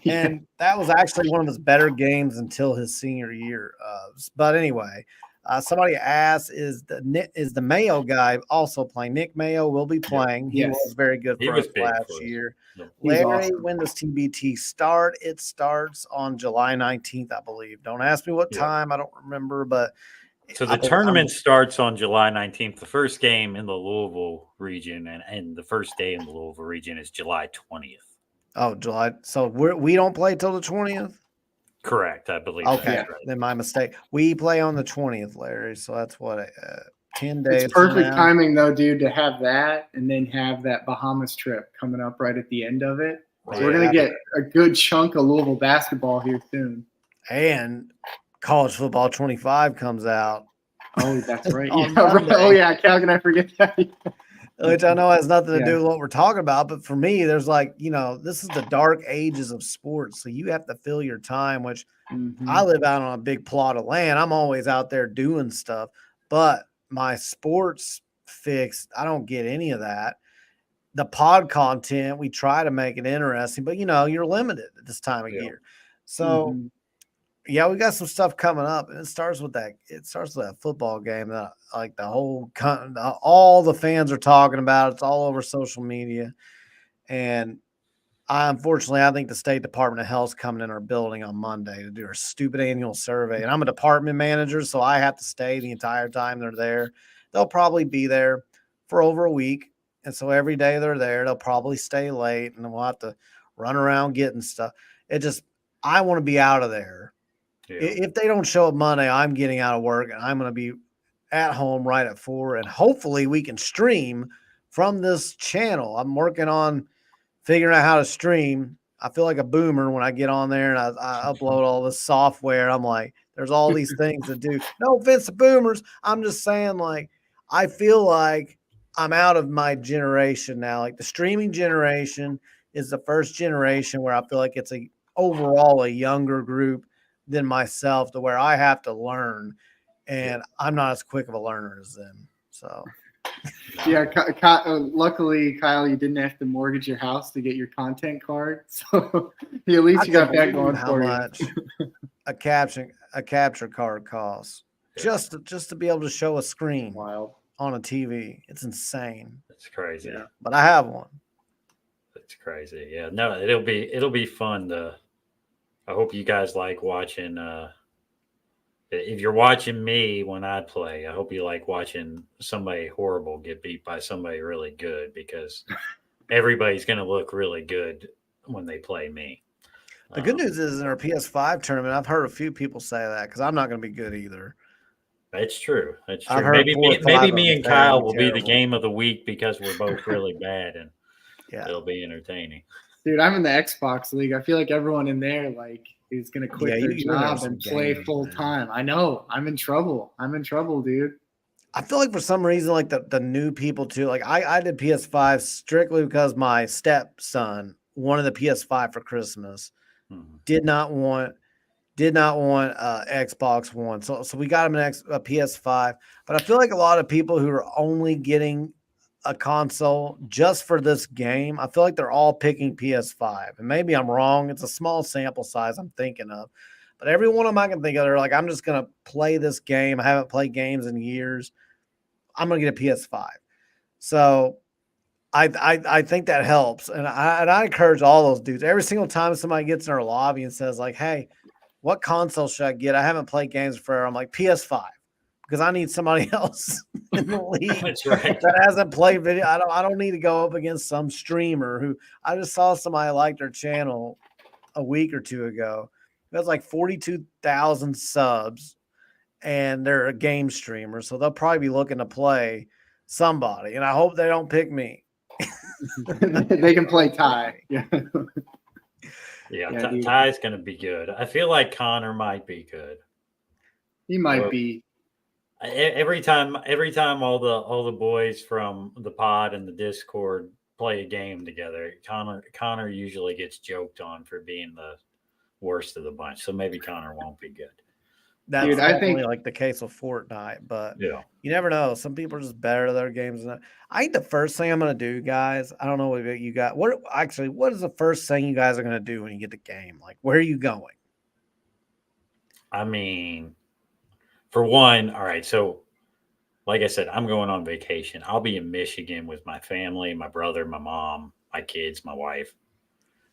S4: Yeah.
S2: And that was actually one of his better games until his senior year. But anyway, somebody asked, is the Mayo guy also playing? Nick Mayo will be playing. He was very good for us last year.
S3: Yeah.
S2: Larry, when does TBT start? It starts on July 19th, I believe. Don't ask me what time. I don't remember, but
S3: so the tournament starts on July 19th. The first game in the Louisville region and the first day in the Louisville region is July 20th.
S2: Oh, July. So we don't play till the 20th?
S3: Correct, I believe.
S2: Okay,
S3: that's right.
S2: Then my mistake. We play on the 20th, Larry. So that's what 10 days.
S4: It's perfect timing, though, dude, to have that and then have that Bahamas trip coming up right at the end of it. So we're gonna get a good chunk of Louisville basketball here soon.
S2: And college football 25 comes out.
S4: Oh, that's right.
S2: On
S4: Yeah, right.
S2: Monday.
S4: Oh yeah, how can I forget that?
S2: Which I know has nothing to do with what we're talking about, but for me, there's like, this is the dark ages of sports. So you have to fill your time, which I live out on a big plot of land. I'm always out there doing stuff, but my sports fix, I don't get any of that. The pod content, we try to make it interesting, but you're limited at this time of year. So yeah, we got some stuff coming up, and it starts with that football game that like all the fans are talking about. It's all over social media. And I think the State Department of Health is coming in our building on Monday to do our stupid annual survey. And I'm a department manager, so I have to stay the entire time they're there. They'll probably be there for over a week. And so every day they're there, they'll probably stay late, and we'll have to run around getting stuff. I want to be out of there. Yeah. If they don't show up Monday, I'm getting out of work, and I'm going to be at home right at 4. And hopefully we can stream from this channel. I'm working on figuring out how to stream. I feel like a boomer when I get on there and I upload all this software. I'm like, there's all these things to do. No offense to boomers. I'm just saying, like, I feel like I'm out of my generation now. Like, the streaming generation is the first generation where I feel like it's overall a younger group than myself, to where I have to learn, and I'm not as quick of a learner as them. So
S4: yeah, luckily, Kyle, you didn't have to mortgage your house to get your content card, so at least you got that going for you. How much
S2: a capture card costs just to be able to show a screen on a TV? It's insane.
S3: It's crazy.
S2: Yeah, but I have one.
S3: It's crazy. Yeah, no, it'll be fun to. I hope you guys like watching. If you're watching me when I play, I hope you like watching somebody horrible get beat by somebody really good, because everybody's going to look really good when they play me.
S2: The good news is, in our PS5 tournament, I've heard a few people say that, because I'm not going to be good either.
S3: That's true. That's true. Maybe me and Kyle will be the game of the week because we're both really bad, and it'll be entertaining.
S4: Dude, I'm in the Xbox League. I feel like everyone in there, like, who's going to quit
S2: Yeah,
S4: their
S2: you were there
S4: job
S2: some
S4: and play
S2: games,
S4: full
S2: man.
S4: time. I know. I'm in trouble. Dude.
S2: I feel like for some reason, like the new people too, like I did PS5 strictly because my stepson wanted the PS5 for Christmas.
S3: Mhm.
S2: Did not want Xbox One. So we got him a PS5. But I feel like a lot of people who are only getting a console just for this game, I feel like they're all picking PS5. And maybe I'm wrong. It's a small sample size I'm thinking of. But every one of them I can think of, they're like, I'm just going to play this game. I haven't played games in years. I'm going to get a PS5. So I think that helps. And I encourage all those dudes. Every single time somebody gets in our lobby and says like, hey, what console should I get? I haven't played games forever. I'm like PS5 because I need somebody else in the league
S3: That's right.
S2: that hasn't played video. I don't need to go up against some streamer who I just saw somebody like their channel a week or two ago. It has like 42,000 subs and they're a game streamer. So they'll probably be looking to play somebody. And I hope they don't pick me.
S4: They can play Ty. Yeah.
S3: Yeah, Ty's going to be good. I feel like Connor might be good.
S4: He might be.
S3: Every time all the boys from the pod and the Discord play a game together, Connor usually gets joked on for being the worst of the bunch. So maybe Connor won't be good.
S2: That's
S4: Dude, I think
S2: like the case with Fortnite, but
S3: yeah,
S2: you never know. Some people are just better at their games than that. I think the first thing I'm going to do, guys, I don't know what you got. What is the first thing you guys are going to do when you get the game? Like, where are you going?
S3: I mean, for one, all right. So, like I said, I'm going on vacation. I'll be in Michigan with my family, my brother, my mom, my kids, my wife.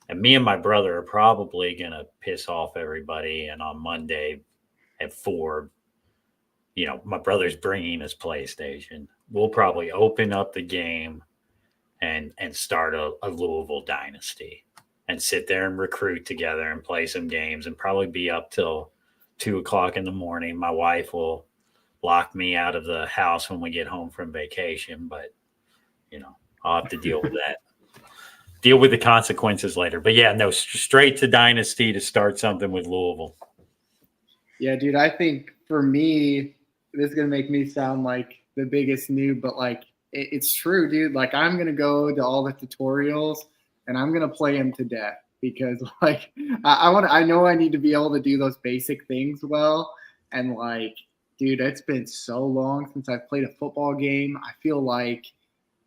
S3: And me and my brother are probably going to piss off everybody. And on Monday at 4, my brother's bringing his PlayStation. We'll probably open up the game and start a Louisville dynasty and sit there and recruit together and play some games and probably be up till 2:00 in the morning. My wife will lock me out of the house when we get home from vacation, but I'll have to deal with that. Deal with the consequences later. But yeah, no, straight to dynasty to start something with Louisville.
S4: Yeah, dude, I think for me, this is going to make me sound like the biggest noob, but like it's true, dude. Like I'm going to go to all the tutorials and I'm going to play them to death because like I know I need to be able to do those basic things well. And like, dude, it's been so long since I've played a football game. I feel like,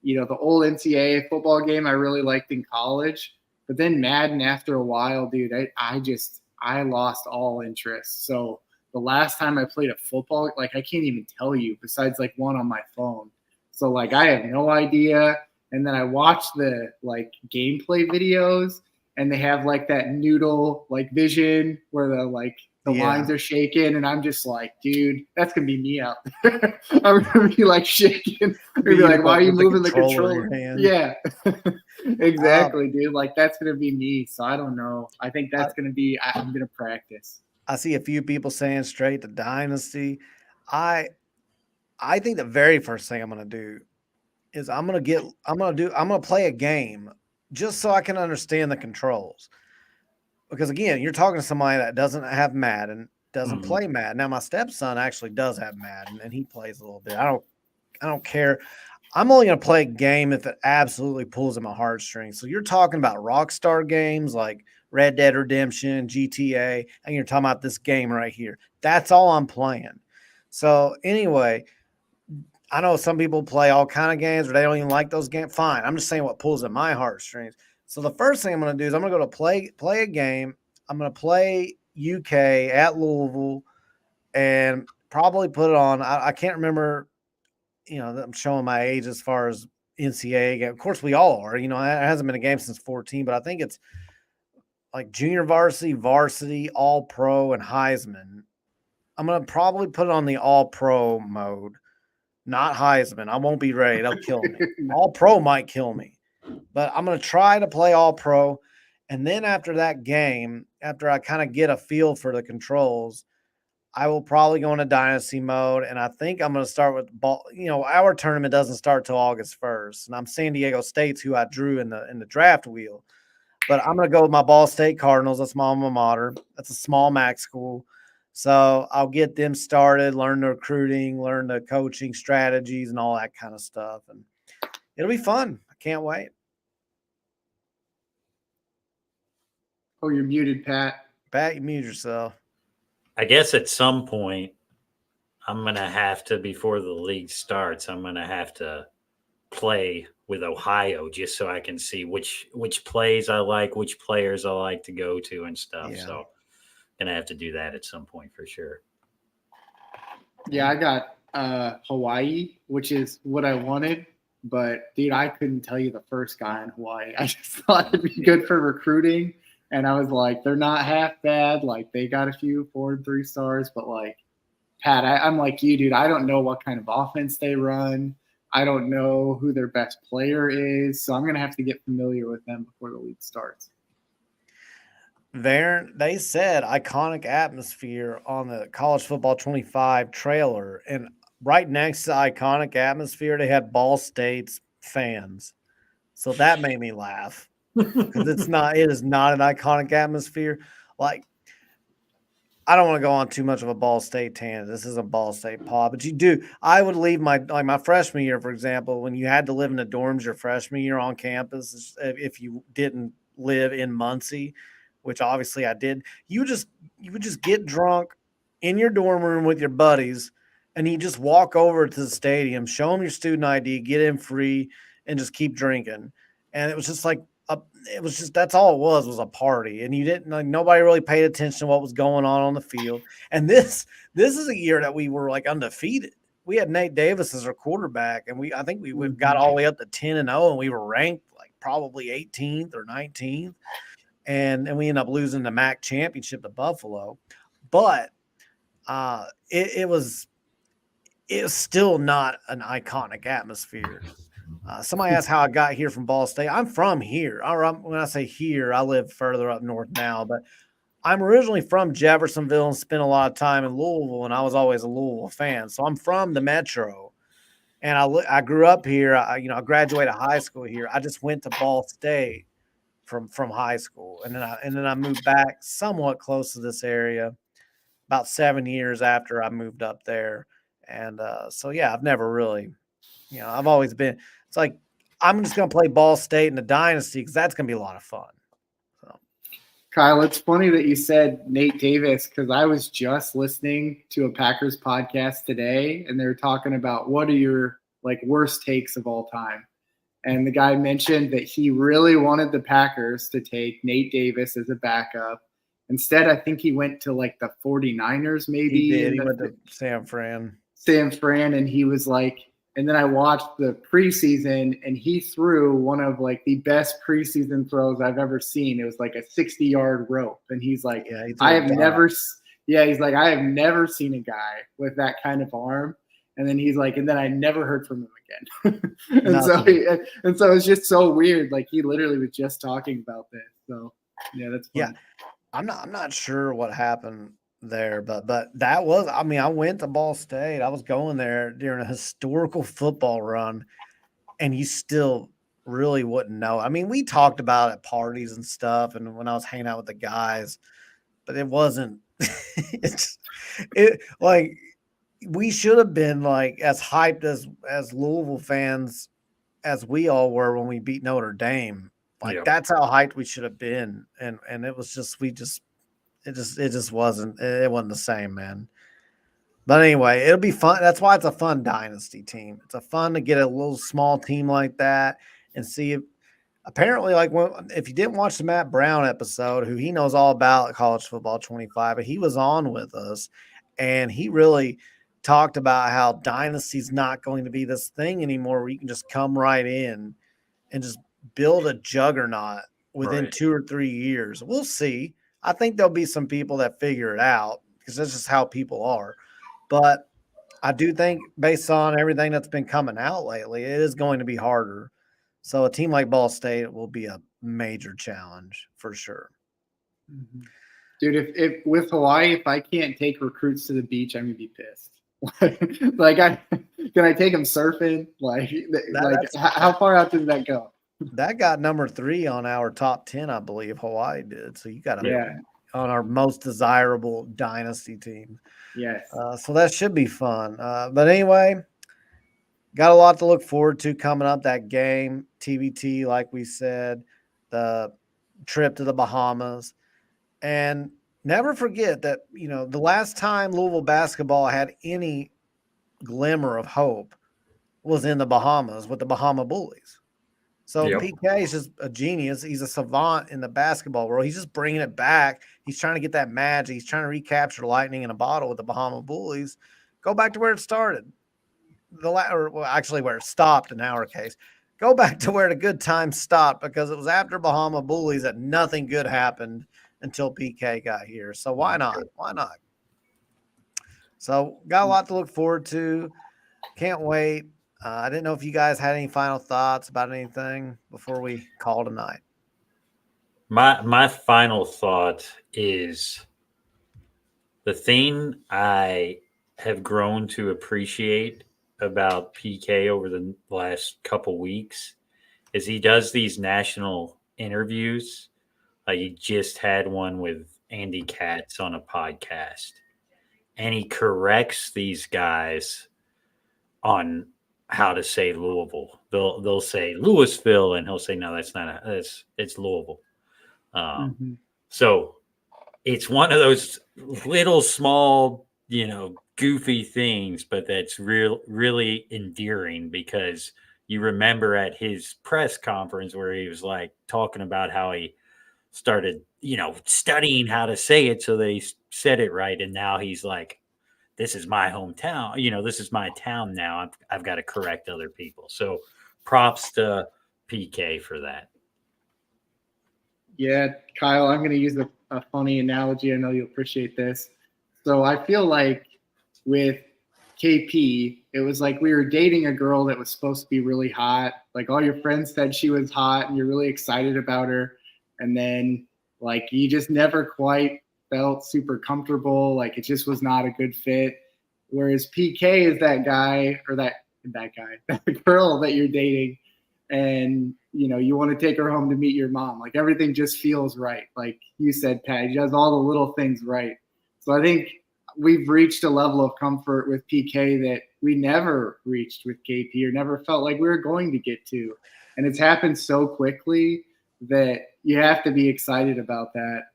S4: the old NCAA football game I really liked in college, but then Madden after a while, dude, I lost all interest. So the last time I played a football, like I can't even tell you besides like one on my phone. So like I have no idea. And then I watched the like gameplay videos and they have like that noodle like vision where the lines are shaking, and I'm just like, dude, that's gonna be me out there. I'm gonna be like shaking. I'm gonna be like, why are you moving the controller? Yeah, exactly, dude. Like that's gonna be me. So I don't know. I think that's gonna be. I'm gonna practice.
S2: I see a few people saying straight to dynasty. I think the very first thing I'm gonna do is I'm gonna play a game just so I can understand the controls. Because again, you're talking to somebody that doesn't have Madden, doesn't play Madden. Now my stepson actually does have Madden and he plays a little bit. I don't care. I'm only going to play a game if it absolutely pulls at my heartstrings. So you're talking about Rockstar games like Red Dead Redemption, GTA, and you're talking about this game right here. That's all I'm playing. So anyway, I know some people play all kind of games or they don't even like those games. Fine. I'm just saying what pulls at my heartstrings. So the first thing I'm going to do is I'm going to go to play a game. I'm going to play UK at Louisville and probably put it on. I can't remember, I'm showing my age as far as NCAA game. Of course, we all are. It hasn't been a game since 14, but I think it's like junior varsity, all pro, and Heisman. I'm going to probably put it on the all pro mode, not Heisman. I won't be ready. They'll kill me. All pro might kill me. But I'm going to try to play all pro. And then after that game, after I kind of get a feel for the controls, I will probably go into dynasty mode. And I think I'm going to start with ball. Our tournament doesn't start till August 1st. And I'm San Diego State's who I drew in the draft wheel. But I'm going to go with my Ball State Cardinals. That's my alma mater. That's a small MAC school. So I'll get them started, learn the recruiting, learn the coaching strategies and all that kind of stuff. And it'll be fun. I can't wait.
S4: Oh, you're muted, Pat.
S2: Pat, you mute yourself.
S3: I guess at some point I'm going to have to, before the league starts, I'm going to have to play with Ohio just so I can see which plays I like, which players I like to go to and stuff.
S2: Yeah.
S3: So I'm going to have to do that at some point for sure.
S4: Yeah, I got Hawaii, which is what I wanted. But, dude, I couldn't tell you the first guy in Hawaii. I just thought it'd be good for recruiting. And I was like, they're not half bad. Like, they got a few 4 and 3 stars. But, like, Pat, I'm like you, dude. I don't know what kind of offense they run. I don't know who their best player is. So I'm going to have to get familiar with them before the league starts.
S2: They said iconic atmosphere on the College Football 25 trailer. And right next to iconic atmosphere, they had Ball State's fans. So that made me laugh. Because it is not an iconic atmosphere. Like, I don't want to go on too much of a Ball State tangent. This is a Ball State pod, but I would leave my freshman year, for example, when you had to live in the dorms your freshman year on campus, if you didn't live in Muncie, which obviously I did, you would just get drunk in your dorm room with your buddies, and you just walk over to the stadium, show them your student ID, get in free, and just keep drinking. And it was just like, that's all it was a party, and you didn't, like, nobody really paid attention to what was going on the field. And this is a year that we were like undefeated. We had Nate Davis as our quarterback, and I think we got all the way up to 10-0, and we were ranked like probably 18th or 19th, and we ended up losing the MAC championship to Buffalo. But it was still not an iconic atmosphere. Somebody asked how I got here from Ball State. I'm from here. When I say here, I live further up north now, but I'm originally from Jeffersonville and spent a lot of time in Louisville, and I was always a Louisville fan. So I'm from the metro, and I grew up here. I graduated high school here. I just went to Ball State from high school, and then I moved back somewhat close to this area about 7 years after I moved up there. And so yeah, I've never really, I've always been. It's like, I'm just going to play Ball State in the Dynasty because that's going to be a lot of fun. So,
S4: Kyle, it's funny that you said Nate Davis, because I was just listening to a Packers podcast today, and they were talking about what are your worst takes of all time. And the guy mentioned that he really wanted the Packers to take Nate Davis as a backup. Instead, I think he went to the 49ers maybe.
S2: He did. He went to San Fran, and
S4: he was like, and then I watched the preseason, and he threw one of the best preseason throws I've ever seen. It was like a 60-yard rope, and he's like, I have never seen a guy with that kind of arm. And then he's like, and then I never heard from him again. and so it's just so weird. Like, he literally was just talking about this. So yeah, that's fun.
S2: Yeah. I'm not sure what happened there, but that was, I went to Ball State. I was going there during a historical football run, and you still really wouldn't know. We talked about it at parties and stuff, and when I was hanging out with the guys, but it wasn't. We should have been as hyped as Louisville fans as we all were when we beat Notre Dame. That's how hyped we should have been, and it was just it just wasn't the same, man. But anyway, it'll be fun. That's why it's a fun dynasty team. It's a fun to get a little small team like that and see if apparently if you didn't watch the Matt Brown episode, who he knows all about College Football 25, but he was on with us, and he really talked about how dynasty's not going to be this thing anymore where you can just come right in and just build a juggernaut within 2 or 3 years. We'll see. I think there'll be some people that figure it out because that's just how people are. But I do think based on everything that's been coming out lately, it is going to be harder. So a team like Ball State will be a major challenge for sure.
S4: Mm-hmm. Dude, if with Hawaii, if I can't take recruits to the beach, I'm going to be pissed. Can I take them surfing? How far out does that go?
S2: That got number 3 on our top 10, I believe Hawaii did. So you got on our most desirable dynasty team.
S4: Yes.
S2: So that should be fun. But anyway, got a lot to look forward to coming up. That game, TBT, like we said, the trip to the Bahamas. And never forget that, the last time Louisville basketball had any glimmer of hope was in the Bahamas with the Bahama Bullies. So PK is just a genius. He's a savant in the basketball world. He's just bringing it back. He's trying to get that magic. He's trying to recapture lightning in a bottle with the Bahama Bullies. Go back to where it started. Actually where it stopped in our case. Go back to where the good times stopped, because it was after Bahama Bullies that nothing good happened until PK got here. So why not? Why not? So got a lot to look forward to. Can't wait. I didn't know if you guys had any final thoughts about anything before we call tonight.
S3: My final thought is the thing I have grown to appreciate about PK over the last couple weeks is he does these national interviews. Like he just had one with Andy Katz on a podcast, and he corrects these guys on how to say Louisville. They'll say Louisville, and he'll say, no, that's not it's Louisville. So it's one of those little small, goofy things, but that's really endearing, because you remember at his press conference where he was like talking about how he started, studying how to say it so they said it right. And now he's like, this is my hometown. This is my town now. I've got to correct other people. So props to PK for that.
S4: Yeah, Kyle, I'm going to use a funny analogy. I know you'll appreciate this. So I feel like with KP, it was like we were dating a girl that was supposed to be really hot. Like all your friends said she was hot and you're really excited about her. And then like you just never quite felt super comfortable. Like it just was not a good fit. Whereas PK is that guy, or that girl that you're dating, and you want to take her home to meet your mom. Like everything just feels right. Like you said, Pat, he does all the little things right. So I think we've reached a level of comfort with PK that we never reached with KP, or never felt like we were going to get to. And it's happened so quickly that you have to be excited about that.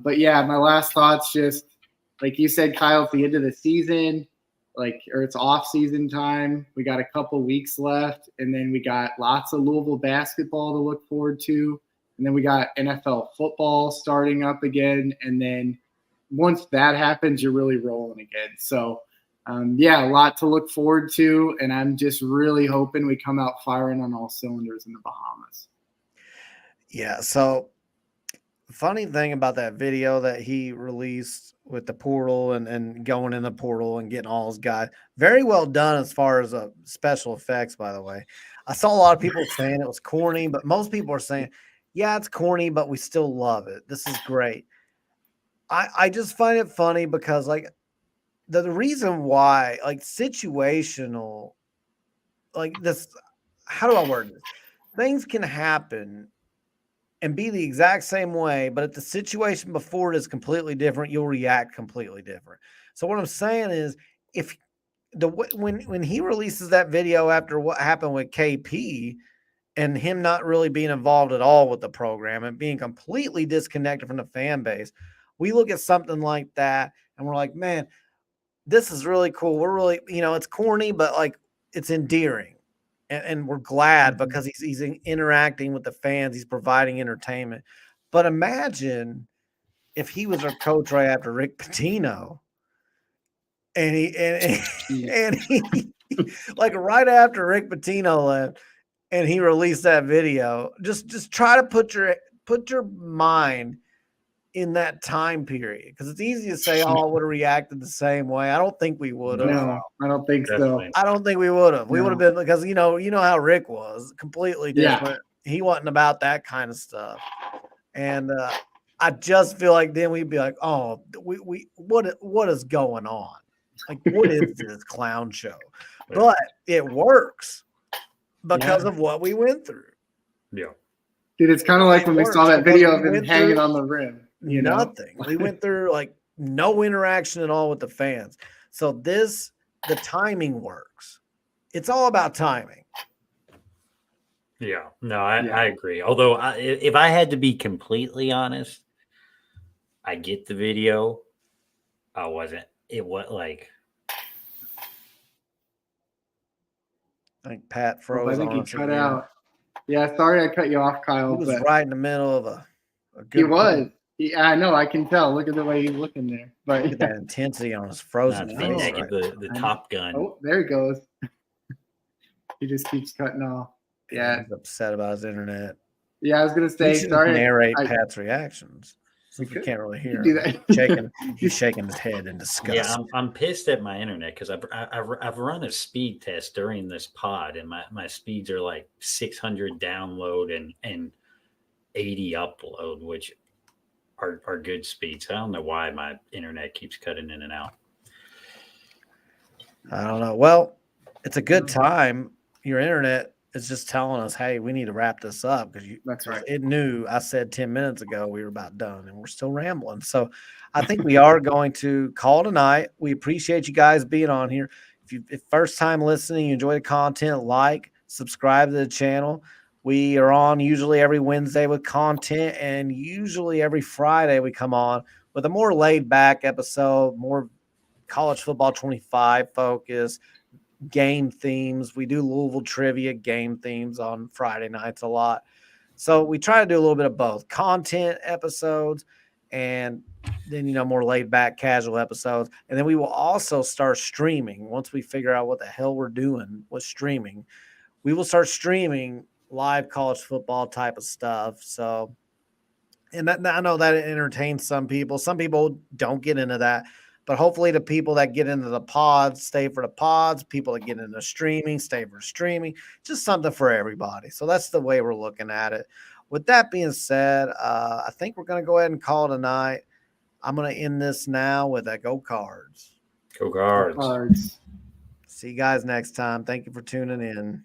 S4: But yeah, my last thoughts, just like you said, Kyle, at the end of the season, or it's off season time. We got a couple weeks left, and then we got lots of Louisville basketball to look forward to. And then we got NFL football starting up again. And then once that happens, you're really rolling again. So a lot to look forward to. And I'm just really hoping we come out firing on all cylinders in the Bahamas.
S2: Yeah. So funny thing about that video that he released with the portal and going in the portal and getting all his guys, very well done as far as special effects, by the way. I saw a lot of people saying it was corny, but most people are saying, yeah, it's corny, but we still love it. This is great. I just find it funny because like the reason why, like situational, like this, how do I word this? Things can happen and be the exact same way, but if the situation before it is completely different, you'll react completely different. So what I'm saying is, if when he releases that video after what happened with KP and him not really being involved at all with the program and being completely disconnected from the fan base, we look at something like that and we're like, man, this is really cool. We're really, it's corny, but like it's endearing. And we're glad because he's interacting with the fans. He's providing entertainment. But imagine if he was our coach right after Rick Pitino, and he like right after Rick Pitino left, and he released that video. Just try to put your mind in that time period, because it's easy to say, oh, I would have reacted the same way. I don't think we would have.
S4: No, I don't think so.
S2: I don't think we would have. We would have been, because you know how Rick was, completely different. Yeah. He wasn't about that kind of stuff. And I just feel like then we'd be like, oh, what is going on? Like, what is this clown show? But it works because of what we went through.
S3: Yeah.
S4: Dude, it's kind of like when we saw that video of him hanging on the rim. You know?
S2: Nothing. We went through like no interaction at all with the fans. So the timing works. It's all about timing.
S3: Yeah. No, I agree. Although if I had to be completely honest, I get the video. It was like.
S2: I think Pat froze.
S4: I think he
S2: us
S4: cut
S2: again.
S4: out. Yeah, sorry I cut you off, Kyle.
S2: He was right in the middle of a good.
S4: He was. I know. I can tell. Look at the way he's looking there. But
S2: look at that intensity on his frozen face.
S3: Right. The Top Gun.
S4: Oh, there he goes. He just keeps cutting off. Yeah.
S2: He's upset about his internet.
S4: Yeah, I was gonna say. Sorry.
S2: Narrate Pat's reactions. We can't really hear.
S4: Do that.
S2: He's shaking his head in disgust.
S3: Yeah, I'm pissed at my internet because I've run a speed test during this pod, and my speeds are like 600 download and 80 upload, which are good speeds. I don't know why my internet keeps cutting in and out.
S2: I don't know. Well, it's a good time. Your internet is just telling us, hey, we need to wrap this up because
S4: that's right.
S2: It knew I said 10 minutes ago we were about done, and we're still rambling. So I think we are going to call tonight. We appreciate you guys being on here. If first time listening, you enjoy the content, subscribe to the channel. We are on usually every Wednesday with content, and usually every Friday we come on with a more laid back episode, more college football 25 focus, game themes. We do Louisville trivia game themes on Friday nights a lot. So we try to do a little bit of both content episodes and then, more laid back casual episodes. And then we will also start streaming once we figure out what the hell we're doing with streaming. We will start streaming live college football type of stuff. So, and I know that it entertains some people. Some people don't get into that. But hopefully the people that get into the pods stay for the pods. People that get into streaming stay for streaming. Just something for everybody. So that's the way we're looking at it. With that being said, I think we're going to go ahead and call it a night. I'm going to end this now with a Go Cards.
S3: Go Cards.
S4: Go Cards.
S2: See you guys next time. Thank you for tuning in.